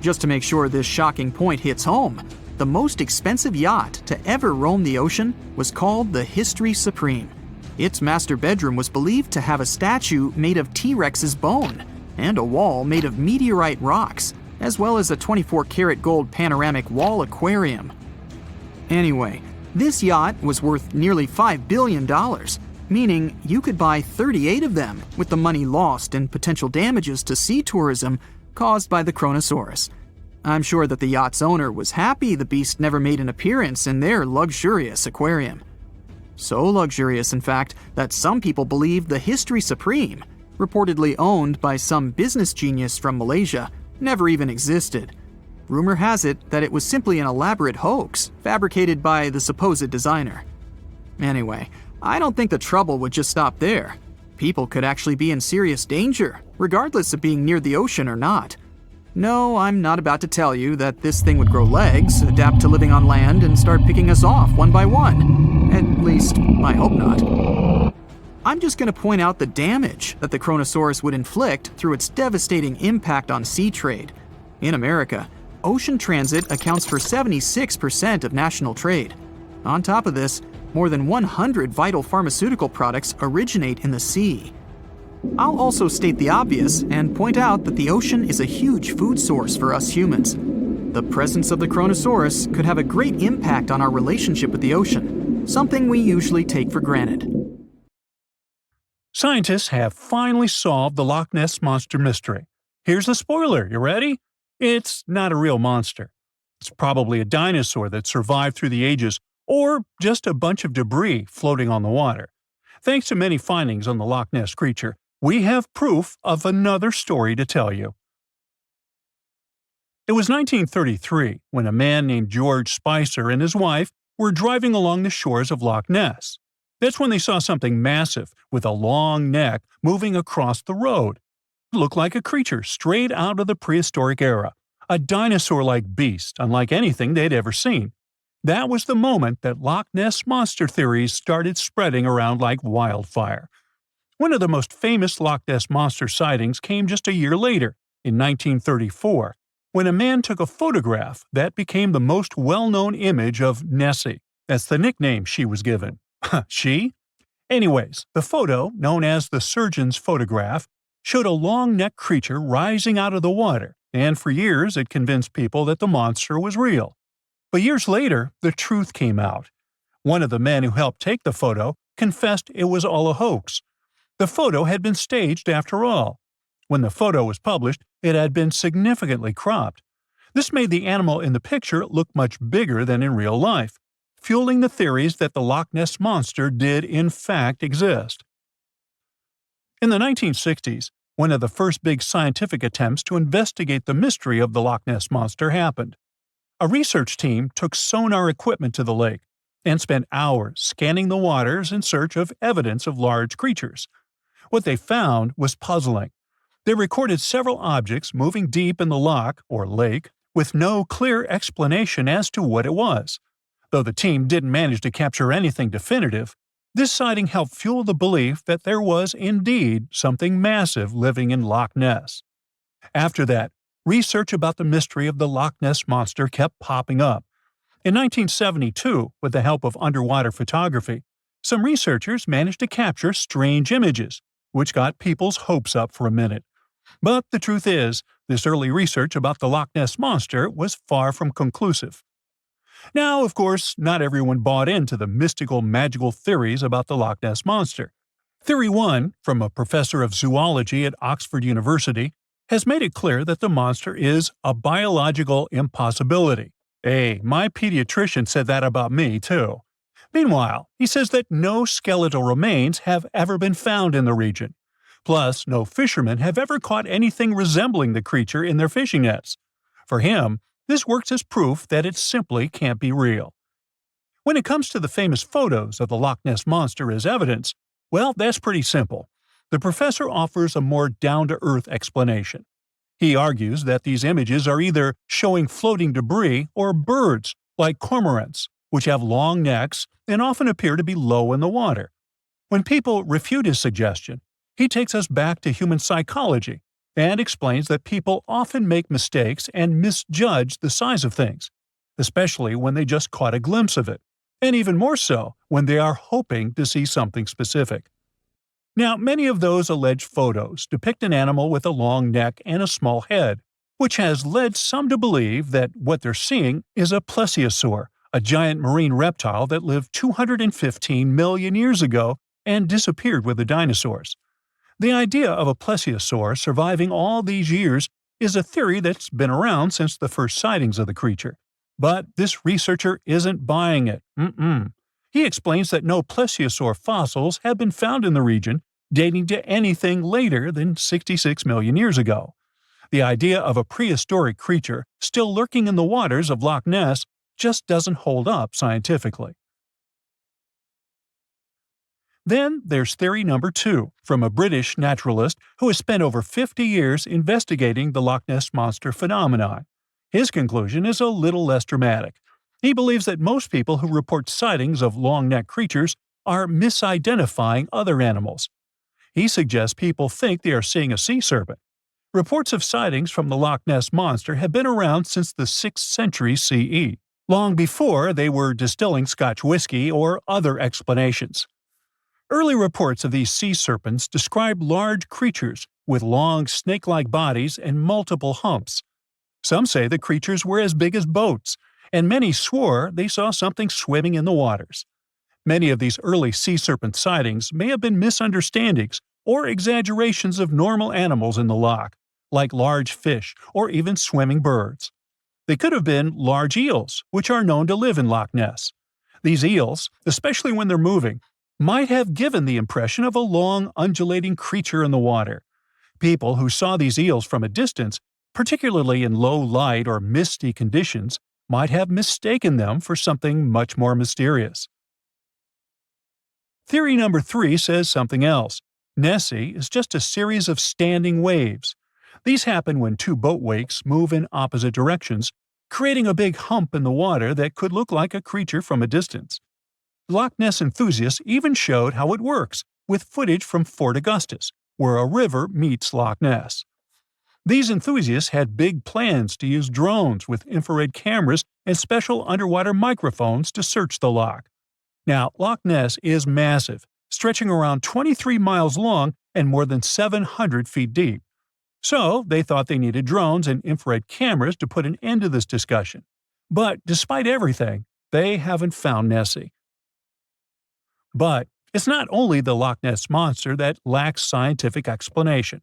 Just to make sure this shocking point hits home, the most expensive yacht to ever roam the ocean was called the History Supreme. Its master bedroom was believed to have a statue made of T-Rex's bone and a wall made of meteorite rocks, as well as a 24-karat gold panoramic wall aquarium. Anyway, this yacht was worth nearly $5 billion, meaning you could buy 38 of them with the money lost and potential damages to sea tourism caused by the Kronosaurus. I'm sure that the yacht's owner was happy the beast never made an appearance in their luxurious aquarium. So luxurious, in fact, that some people believe the History Supreme, reportedly owned by some business genius from Malaysia, never even existed. Rumor has it that it was simply an elaborate hoax fabricated by the supposed designer. Anyway, I don't think the trouble would just stop there. People could actually be in serious danger, regardless of being near the ocean or not. No, I'm not about to tell you that this thing would grow legs, adapt to living on land, and start picking us off one by one. At least, I hope not. I'm just going to point out the damage that the Kronosaurus would inflict through its devastating impact on sea trade. In America, ocean transit accounts for 76% of national trade. On top of this, more than 100 vital pharmaceutical products originate in the sea. I'll also state the obvious and point out that the ocean is a huge food source for us humans. The presence of the Kronosaurus could have a great impact on our relationship with the ocean, something we usually take for granted. Scientists have finally solved the Loch Ness Monster mystery. Here's the spoiler, you ready? It's not a real monster. It's probably a dinosaur that survived through the ages, or just a bunch of debris floating on the water. Thanks to many findings on the Loch Ness creature, we have proof of another story to tell you. It was 1933 when a man named George Spicer and his wife were driving along the shores of Loch Ness. That's when they saw something massive with a long neck moving across the road. It looked like a creature straight out of the prehistoric era, a dinosaur-like beast unlike anything they'd ever seen. That was the moment that Loch Ness Monster theories started spreading around like wildfire. One of the most famous Loch Ness Monster sightings came just a year later, in 1934, when a man took a photograph that became the most well-known image of Nessie. That's the nickname she was given. She? Anyways, the photo, known as the surgeon's photograph, showed a long-necked creature rising out of the water, and for years it convinced people that the monster was real. But years later, the truth came out. One of the men who helped take the photo confessed it was all a hoax. The photo had been staged after all. When the photo was published, it had been significantly cropped. This made the animal in the picture look much bigger than in real life, fueling the theories that the Loch Ness Monster did in fact exist. In the 1960s, one of the first big scientific attempts to investigate the mystery of the Loch Ness Monster happened. A research team took sonar equipment to the lake and spent hours scanning the waters in search of evidence of large creatures. What they found was puzzling. They recorded several objects moving deep in the loch, or lake, with no clear explanation as to what it was. Though the team didn't manage to capture anything definitive, this sighting helped fuel the belief that there was indeed something massive living in Loch Ness. After that, research about the mystery of the Loch Ness Monster kept popping up. In 1972, with the help of underwater photography, some researchers managed to capture strange images, which got people's hopes up for a minute. But the truth is, this early research about the Loch Ness Monster was far from conclusive. Now, of course, not everyone bought into the mystical, magical theories about the Loch Ness Monster. Theory 1, from a professor of zoology at Oxford University, has made it clear that the monster is a biological impossibility. Hey, my pediatrician said that about me, too. Meanwhile, he says that no skeletal remains have ever been found in the region. Plus, no fishermen have ever caught anything resembling the creature in their fishing nets. For him, this works as proof that it simply can't be real. When it comes to the famous photos of the Loch Ness Monster as evidence, well, that's pretty simple. The professor offers a more down-to-earth explanation. He argues that these images are either showing floating debris or birds, like cormorants, which have long necks and often appear to be low in the water. When people refute his suggestion, he takes us back to human psychology and explains that people often make mistakes and misjudge the size of things. especially when they just caught a glimpse of it, and even more so when they are hoping to see something specific. Now, many of those alleged photos depict an animal with a long neck and a small head, which has led some to believe that what they're seeing is a plesiosaur, a giant marine reptile that lived 215 million years ago and disappeared with the dinosaurs. The idea of a plesiosaur surviving all these years is a theory that's been around since the first sightings of the creature. But this researcher isn't buying it. He explains that no plesiosaur fossils have been found in the region dating to anything later than 66 million years ago. The idea of a prehistoric creature still lurking in the waters of Loch Ness just doesn't hold up scientifically. Then there's theory number 2, from a British naturalist who has spent over 50 years investigating the Loch Ness Monster phenomenon. His conclusion is a little less dramatic. He believes that most people who report sightings of long-necked creatures are misidentifying other animals. He suggests people think they are seeing a sea serpent. Reports of sightings from the Loch Ness Monster have been around since the 6th century CE, long before they were distilling Scotch whiskey or other explanations. Early reports of these sea serpents describe large creatures with long snake-like bodies and multiple humps. Some say the creatures were as big as boats, and many swore they saw something swimming in the waters. Many of these early sea serpent sightings may have been misunderstandings or exaggerations of normal animals in the loch, like large fish or even swimming birds. They could have been large eels, which are known to live in Loch Ness. These eels, especially when they're moving, might have given the impression of a long, undulating creature in the water. People who saw these eels from a distance, particularly in low light or misty conditions, might have mistaken them for something much more mysterious. Theory number 3 says something else. Nessie is just a series of standing waves. These happen when two boat wakes move in opposite directions, creating a big hump in the water that could look like a creature from a distance. Loch Ness enthusiasts even showed how it works, with footage from Fort Augustus, where a river meets Loch Ness. These enthusiasts had big plans to use drones with infrared cameras and special underwater microphones to search the loch. Now, Loch Ness is massive, stretching around 23 miles long and more than 700 feet deep. So, they thought they needed drones and infrared cameras to put an end to this discussion. But despite everything, they haven't found Nessie. But it's not only the Loch Ness Monster that lacks scientific explanation.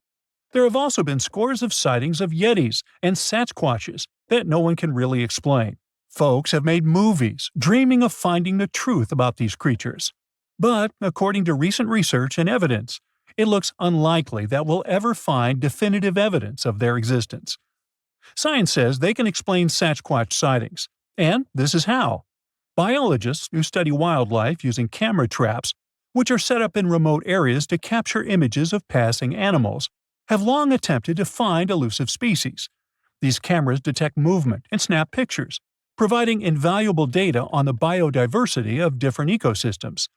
There have also been scores of sightings of Yetis and Sasquatches that no one can really explain. Folks have made movies, dreaming of finding the truth about these creatures. But, according to recent research and evidence, it looks unlikely that we'll ever find definitive evidence of their existence. Science says they can explain Sasquatch sightings, and this is how. Biologists who study wildlife using camera traps, which are set up in remote areas to capture images of passing animals, have long attempted to find elusive species. These cameras detect movement and snap pictures, providing invaluable data on the biodiversity of different ecosystems.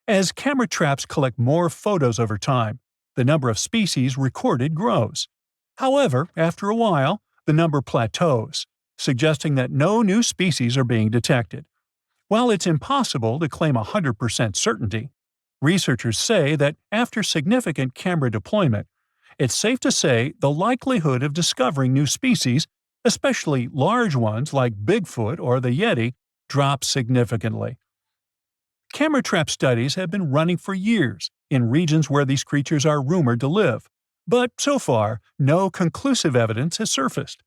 As camera traps collect more photos over time, the number of species recorded grows. However, after a while, the number plateaus, suggesting that no new species are being detected. While it's impossible to claim 100% certainty, researchers say that after significant camera deployment, it's safe to say the likelihood of discovering new species, especially large ones like Bigfoot or the Yeti, drops significantly. Camera trap studies have been running for years in regions where these creatures are rumored to live, but so far, no conclusive evidence has surfaced.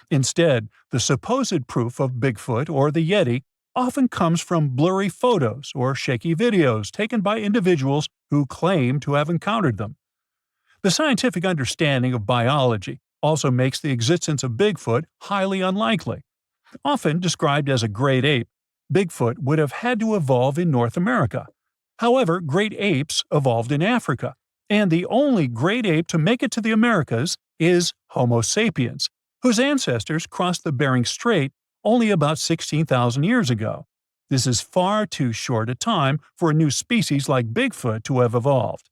Instead, the supposed proof of Bigfoot or the Yeti often comes from blurry photos or shaky videos taken by individuals who claim to have encountered them. The scientific understanding of biology also makes the existence of Bigfoot highly unlikely. Often described as a great ape, Bigfoot would have had to evolve in North America. However, great apes evolved in Africa, and the only great ape to make it to the Americas is Homo sapiens, whose ancestors crossed the Bering Strait only about 16,000 years ago. This is far too short a time for a new species like Bigfoot to have evolved.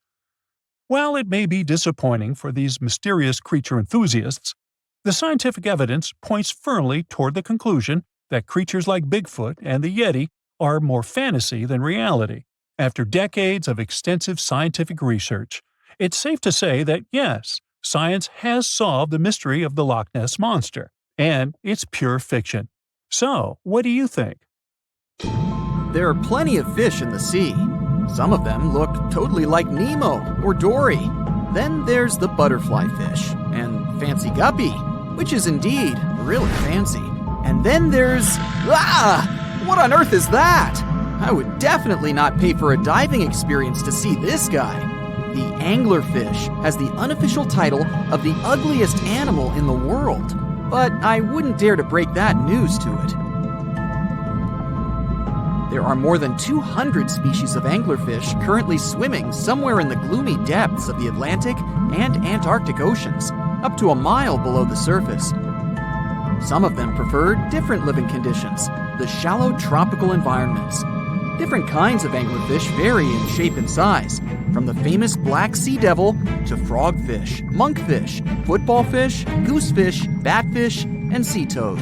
While it may be disappointing for these mysterious creature enthusiasts, the scientific evidence points firmly toward the conclusion that creatures like Bigfoot and the Yeti are more fantasy than reality. After decades of extensive scientific research, it's safe to say that yes, science has solved the mystery of the Loch Ness Monster, and it's pure fiction. So, what do you think? There are plenty of fish in the sea. Some of them look totally like Nemo or Dory. Then there's the butterfly fish and fancy guppy, which is indeed really fancy. And then there's... What on earth is that? I would definitely not pay for a diving experience to see this guy. The anglerfish has the unofficial title of the ugliest animal in the world, but I wouldn't dare to break that news to it. There are more than 200 species of anglerfish currently swimming somewhere in the gloomy depths of the Atlantic and Antarctic Oceans, up to a mile below the surface. Some of them prefer different living conditions, the shallow tropical environments. Different kinds of anglerfish vary in shape and size, from the famous black sea devil to frogfish, monkfish, footballfish, goosefish, batfish, and sea toad.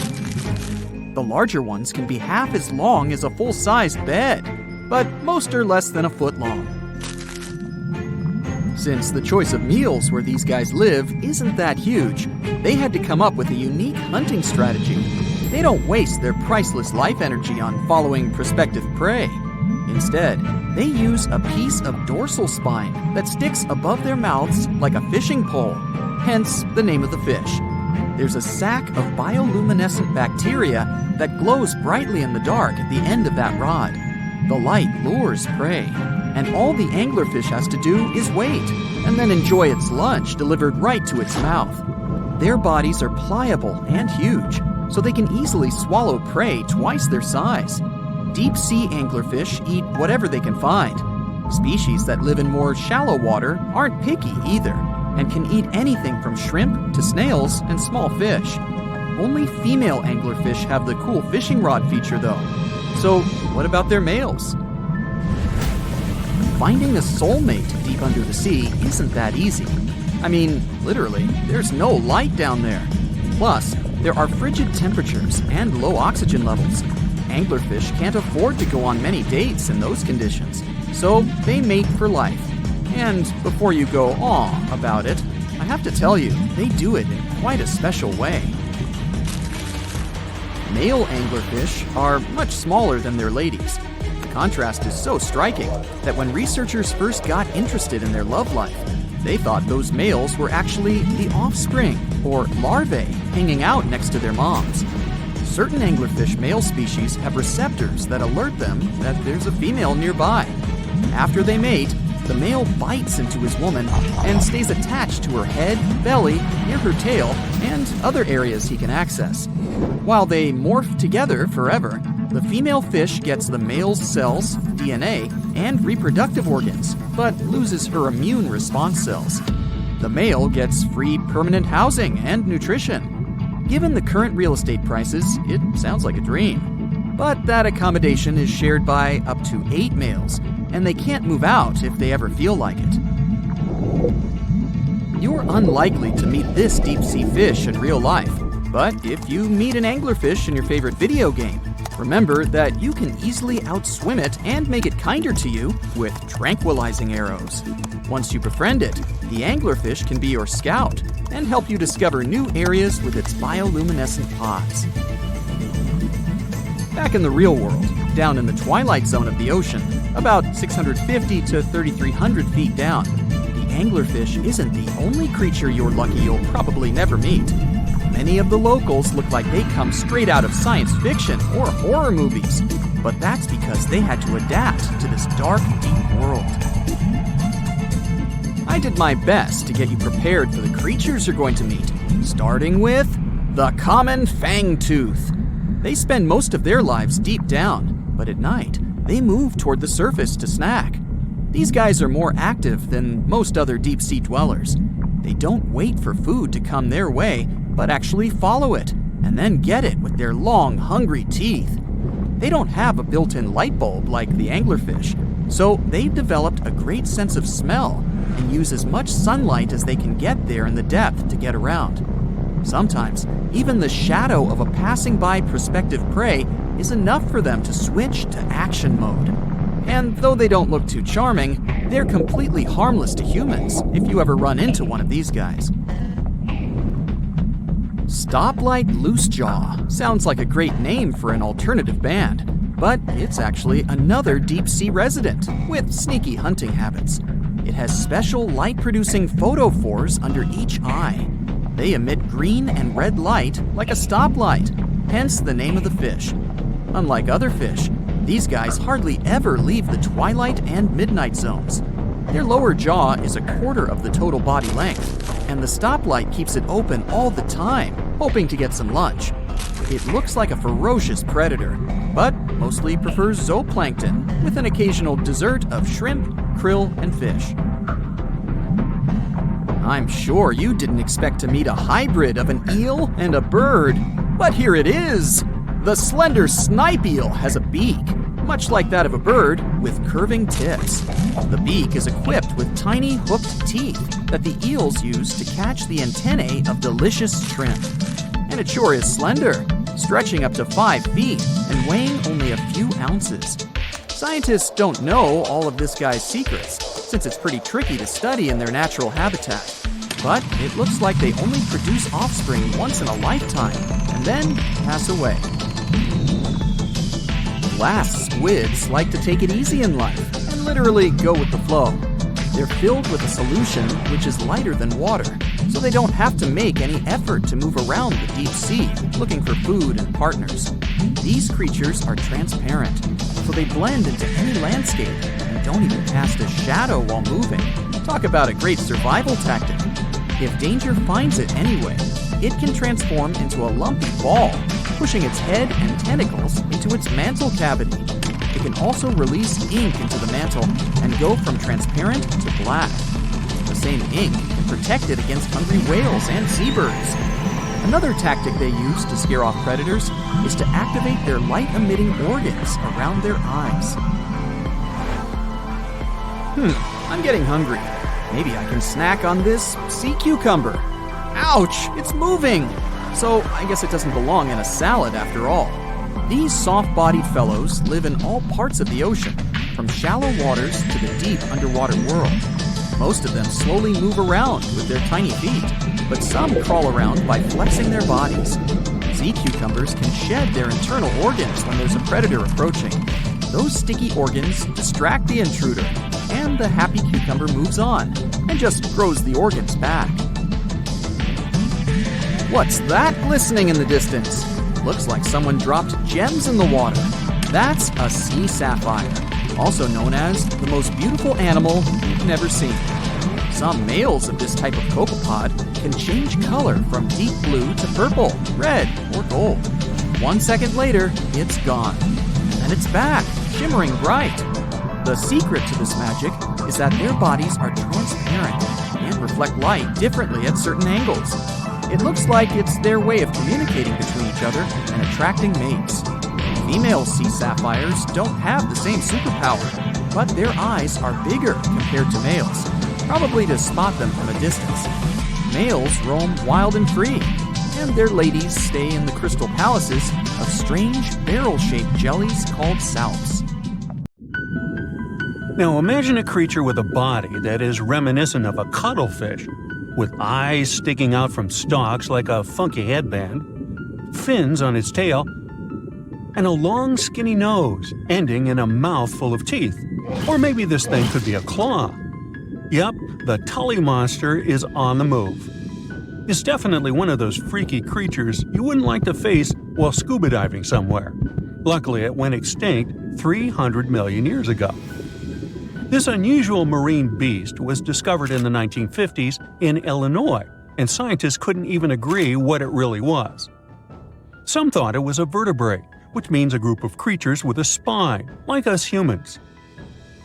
The larger ones can be half as long as a full-sized bed, but most are less than a foot long. Since the choice of meals where these guys live isn't that huge, they had to come up with a unique hunting strategy. They don't waste their priceless life energy on following prospective prey. Instead, they use a piece of dorsal spine that sticks above their mouths like a fishing pole, hence the name of the fish. There's a sac of bioluminescent bacteria that glows brightly in the dark at the end of that rod. The light lures prey, and all the anglerfish has to do is wait, and then enjoy its lunch delivered right to its mouth. Their bodies are pliable and huge, so they can easily swallow prey twice their size. Deep-sea anglerfish eat whatever they can find. Species that live in more shallow water aren't picky either, and can eat anything from shrimp to snails and small fish. Only female anglerfish have the cool fishing rod feature though. So what about their males? Finding a soulmate deep under the sea isn't that easy. I mean, literally, there's no light down there. Plus, there are frigid temperatures and low oxygen levels. Anglerfish can't afford to go on many dates in those conditions, so they mate for life. And before you go aw about it, I have to tell you, they do it in quite a special way. Male anglerfish are much smaller than their ladies. The contrast is so striking that when researchers first got interested in their love life, they thought those males were actually the offspring, or larvae, hanging out next to their moms. Certain anglerfish male species have receptors that alert them that there's a female nearby. After they mate, the male bites into his woman and stays attached to her head, belly, near her tail, and other areas he can access. While they morph together forever, the female fish gets the male's cells, DNA, and reproductive organs, but loses her immune response cells. The male gets free permanent housing and nutrition. Given the current real estate prices, it sounds like a dream. But that accommodation is shared by up to 8 males, and they can't move out if they ever feel like it. You're unlikely to meet this deep-sea fish in real life, but if you meet an anglerfish in your favorite video game, remember that you can easily outswim it and make it kinder to you with tranquilizing arrows. Once you befriend it, the anglerfish can be your scout and help you discover new areas with its bioluminescent pods. Back in the real world, down in the twilight zone of the ocean, about 650 to 3,300 feet down, the anglerfish isn't the only creature you're lucky you'll probably never meet. Many of the locals look like they come straight out of science fiction or horror movies, but that's because they had to adapt to this dark, deep world. I did my best to get you prepared for the creatures you're going to meet, starting with the common fangtooth. They spend most of their lives deep down, but at night, they move toward the surface to snack. These guys are more active than most other deep-sea dwellers. They don't wait for food to come their way, but actually follow it, and then get it with their long, hungry teeth. They don't have a built-in light bulb like the anglerfish, so they've developed a great sense of smell and use as much sunlight as they can get there in the depth to get around. Sometimes, even the shadow of a passing by prospective prey is enough for them to switch to action mode. And though they don't look too charming, they're completely harmless to humans if you ever run into one of these guys. Stoplight loosejaw sounds like a great name for an alternative band, but it's actually another deep-sea resident with sneaky hunting habits. It has special light-producing photophores under each eye. They emit green and red light like a stoplight, hence the name of the fish. Unlike other fish, these guys hardly ever leave the twilight and midnight zones. Their lower jaw is a quarter of the total body length, and the stoplight keeps it open all the time, hoping to get some lunch. It looks like a ferocious predator, but mostly prefers zooplankton, with an occasional dessert of shrimp, krill, and fish. I'm sure you didn't expect to meet a hybrid of an eel and a bird, but here it is! The slender snipe eel has a beak, much like that of a bird, with curving tips. The beak is equipped with tiny hooked teeth that the eels use to catch the antennae of delicious shrimp. And it sure is slender, stretching up to 5 feet and weighing only a few ounces. Scientists don't know all of this guy's secrets, since it's pretty tricky to study in their natural habitat. But it looks like they only produce offspring once in a lifetime, and then pass away. Glass squids like to take it easy in life and literally go with the flow. They're filled with a solution which is lighter than water, so they don't have to make any effort to move around the deep sea looking for food and partners. These creatures are transparent, so they blend into any landscape and don't even cast a shadow while moving. Talk about a great survival tactic. If danger finds it anyway, it can transform into a lumpy ball, pushing its head and tentacles into its mantle cavity. It can also release ink into the mantle and go from transparent to black. The same ink can protect it against hungry whales and seabirds. Another tactic they use to scare off predators is to activate their light-emitting organs around their eyes. I'm getting hungry. Maybe I can snack on this sea cucumber. Ouch, it's moving! So I guess it doesn't belong in a salad after all. These soft-bodied fellows live in all parts of the ocean, from shallow waters to the deep underwater world. Most of them slowly move around with their tiny feet, but some crawl around by flexing their bodies. Sea cucumbers can shed their internal organs when there's a predator approaching. Those sticky organs distract the intruder, and the happy cucumber moves on and just grows the organs back. What's that glistening in the distance? Looks like someone dropped gems in the water. That's a sea sapphire, also known as the most beautiful animal you've never seen. Some males of this type of copepod can change color from deep blue to purple, red, or gold. 1 second later, it's gone. And it's back, shimmering bright. The secret to this magic is that their bodies are transparent and reflect light differently at certain angles. It looks like it's their way of communicating between each other and attracting mates. Female sea sapphires don't have the same superpower, but their eyes are bigger compared to males, probably to spot them from a distance. Males roam wild and free, and their ladies stay in the crystal palaces of strange barrel-shaped jellies called salps. Now imagine a creature with a body that is reminiscent of a cuttlefish, with eyes sticking out from stalks like a funky headband, fins on its tail, and a long skinny nose ending in a mouth full of teeth. Or maybe this thing could be a claw. Yep, the Tully Monster is on the move. It's definitely one of those freaky creatures you wouldn't like to face while scuba diving somewhere. Luckily, it went extinct 300 million years ago. This unusual marine beast was discovered in the 1950s in Illinois, and scientists couldn't even agree what it really was. Some thought it was a vertebrate, which means a group of creatures with a spine, like us humans.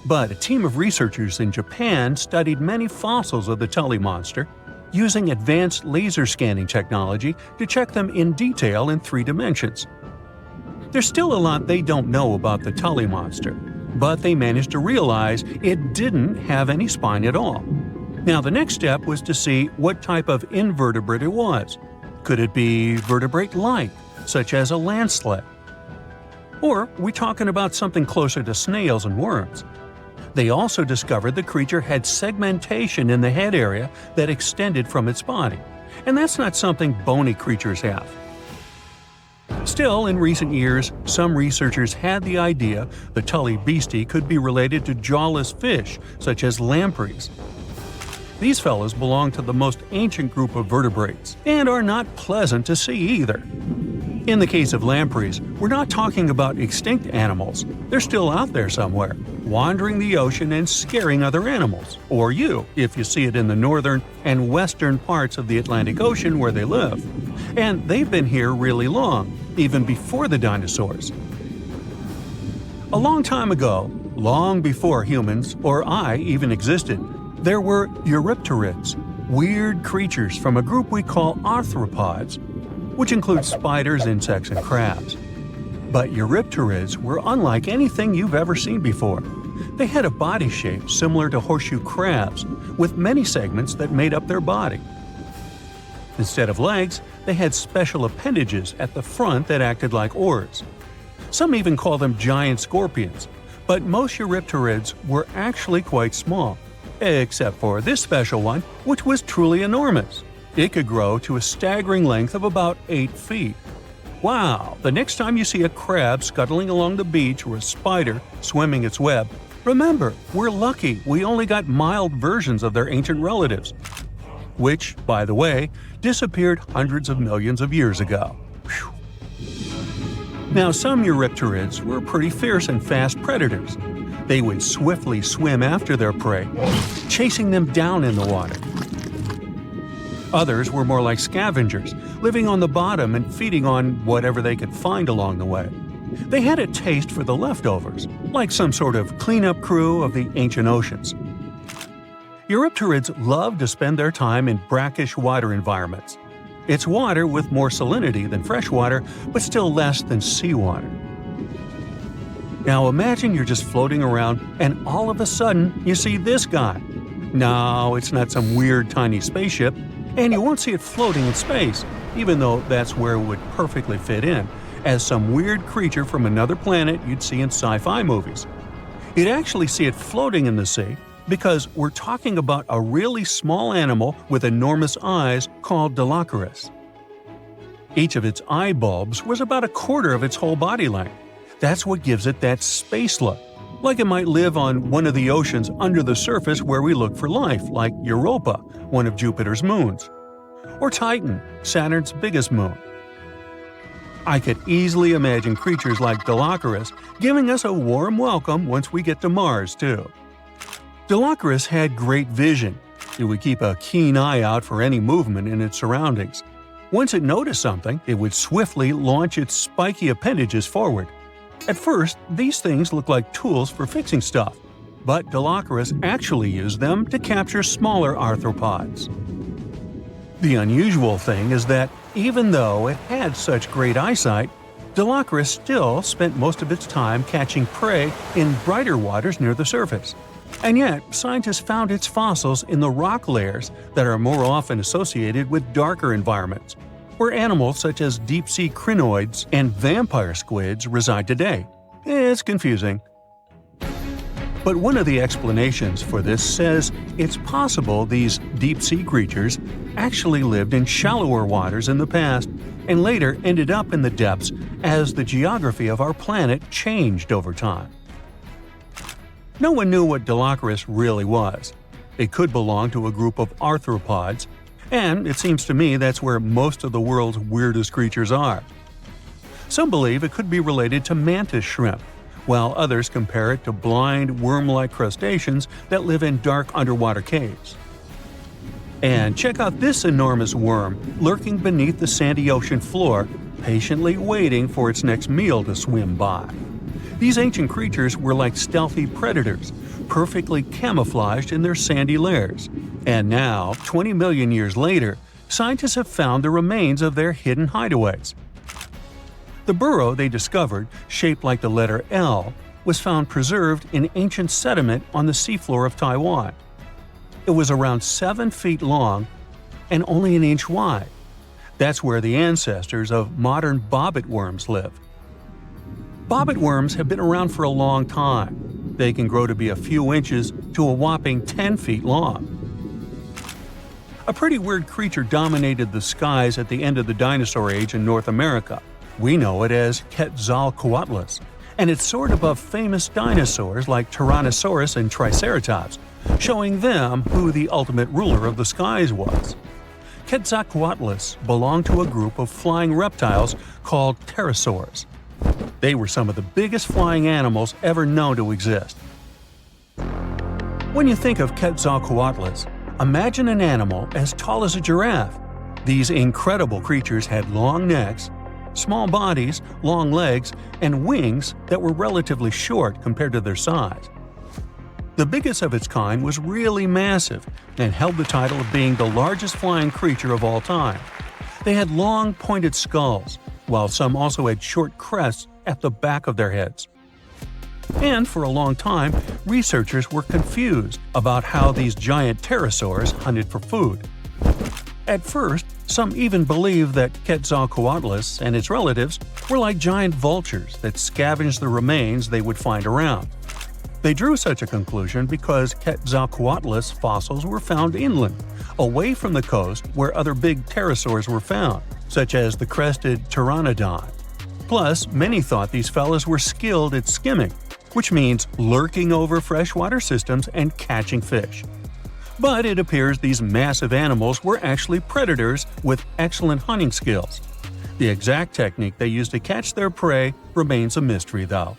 But a team of researchers in Japan studied many fossils of the Tully Monster, using advanced laser scanning technology to check them in detail in 3 dimensions. There's still a lot they don't know about the Tully Monster, but they managed to realize it didn't have any spine at all. Now the next step was to see what type of invertebrate it was. Could it be vertebrate-like, such as a land sled? Or are we talking about something closer to snails and worms? They also discovered the creature had segmentation in the head area that extended from its body, and that's not something bony creatures have. Still, in recent years, some researchers had the idea the Tully beastie could be related to jawless fish, such as lampreys. These fellows belong to the most ancient group of vertebrates, and are not pleasant to see either. In the case of lampreys, we're not talking about extinct animals. They're still out there somewhere, wandering the ocean and scaring other animals, or you, if you see it in the northern and western parts of the Atlantic Ocean where they live. And they've been here really long, even before the dinosaurs. A long time ago, long before humans or I even existed, there were Eurypterids, weird creatures from a group we call arthropods, which includes spiders, insects, and crabs. But Eurypterids were unlike anything you've ever seen before. They had a body shape similar to horseshoe crabs, with many segments that made up their body. Instead of legs, they had special appendages at the front that acted like oars. Some even call them giant scorpions, but most Eurypterids were actually quite small, except for this special one, which was truly enormous. It could grow to a staggering length of about 8 feet. Wow! The next time you see a crab scuttling along the beach or a spider swimming its web, remember, we're lucky we only got mild versions of their ancient relatives, which, by the way, disappeared hundreds of millions of years ago. Whew. Now, some Eurypterids were pretty fierce and fast predators. They would swiftly swim after their prey, chasing them down in the water. Others were more like scavengers, living on the bottom and feeding on whatever they could find along the way. They had a taste for the leftovers, like some sort of cleanup crew of the ancient oceans. Eurypterids love to spend their time in brackish water environments. It's water with more salinity than fresh water, but still less than seawater. Now imagine you're just floating around and all of a sudden you see this guy. No, it's not some weird tiny spaceship, and you won't see it floating in space, even though that's where it would perfectly fit in, as some weird creature from another planet you'd see in sci-fi movies. You'd actually see it floating in the sea because we're talking about a really small animal with enormous eyes called Dollocaris. Each of its eye bulbs was about a quarter of its whole body length. That's what gives it that space look, like it might live on one of the oceans under the surface where we look for life, like Europa, one of Jupiter's moons, or Titan, Saturn's biggest moon. I could easily imagine creatures like Dollocaris giving us a warm welcome once we get to Mars, too. Dollocaris had great vision. It would keep a keen eye out for any movement in its surroundings. Once it noticed something, it would swiftly launch its spiky appendages forward. At first, these things looked like tools for fixing stuff, but Dollocaris actually used them to capture smaller arthropods. The unusual thing is that even though it had such great eyesight, Dollocaris still spent most of its time catching prey in brighter waters near the surface. And yet, scientists found its fossils in the rock layers that are more often associated with darker environments, where animals such as deep-sea crinoids and vampire squids reside today. It's confusing. But one of the explanations for this says it's possible these deep-sea creatures actually lived in shallower waters in the past and later ended up in the depths as the geography of our planet changed over time. No one knew what Dollocaris really was. It could belong to a group of arthropods, and it seems to me that's where most of the world's weirdest creatures are. Some believe it could be related to mantis shrimp, while others compare it to blind, worm-like crustaceans that live in dark underwater caves. And check out this enormous worm lurking beneath the sandy ocean floor, patiently waiting for its next meal to swim by. These ancient creatures were like stealthy predators, perfectly camouflaged in their sandy lairs. And now, 20 million years later, scientists have found the remains of their hidden hideaways. The burrow they discovered, shaped like the letter L, was found preserved in ancient sediment on the seafloor of Taiwan. It was around 7 feet long and only an inch wide. That's where the ancestors of modern bobbit worms live. Bobbit worms have been around for a long time. They can grow to be a few inches to a whopping 10 feet long. A pretty weird creature dominated the skies at the end of the dinosaur age in North America. We know it as Quetzalcoatlus, and it soared above famous dinosaurs like Tyrannosaurus and Triceratops, showing them who the ultimate ruler of the skies was. Quetzalcoatlus belonged to a group of flying reptiles called pterosaurs. They were some of the biggest flying animals ever known to exist. When you think of Quetzalcoatlus, imagine an animal as tall as a giraffe. These incredible creatures had long necks, small bodies, long legs, and wings that were relatively short compared to their size. The biggest of its kind was really massive and held the title of being the largest flying creature of all time. They had long, pointed skulls, while some also had short crests at the back of their heads. And for a long time, researchers were confused about how these giant pterosaurs hunted for food. At first, some even believed that Quetzalcoatlus and its relatives were like giant vultures that scavenged the remains they would find around. They drew such a conclusion because Quetzalcoatlus fossils were found inland, away from the coast where other big pterosaurs were found, such as the crested pteranodon. Plus, many thought these fellas were skilled at skimming, which means lurking over freshwater systems and catching fish. But it appears these massive animals were actually predators with excellent hunting skills. The exact technique they used to catch their prey remains a mystery, though.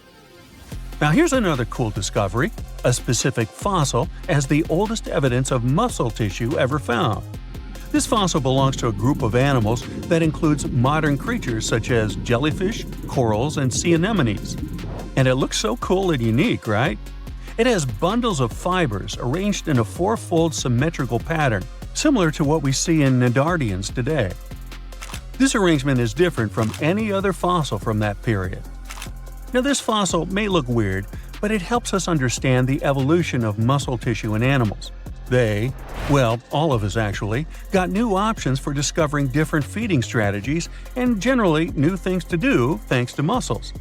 Now here's another cool discovery, a specific fossil as the oldest evidence of muscle tissue ever found. This fossil belongs to a group of animals that includes modern creatures such as jellyfish, corals, and sea anemones. And it looks so cool and unique, right? It has bundles of fibers arranged in a four-fold symmetrical pattern, similar to what we see in cnidarians today. This arrangement is different from any other fossil from that period. Now this fossil may look weird, but it helps us understand the evolution of muscle tissue in animals. All of us actually, got new options for discovering different feeding strategies and generally new things to do thanks to mussels.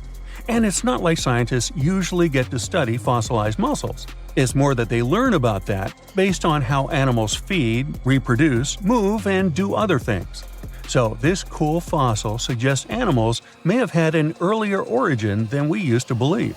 And it's not like scientists usually get to study fossilized mussels. It's more that they learn about that based on how animals feed, reproduce, move, and do other things. So this cool fossil suggests animals may have had an earlier origin than we used to believe.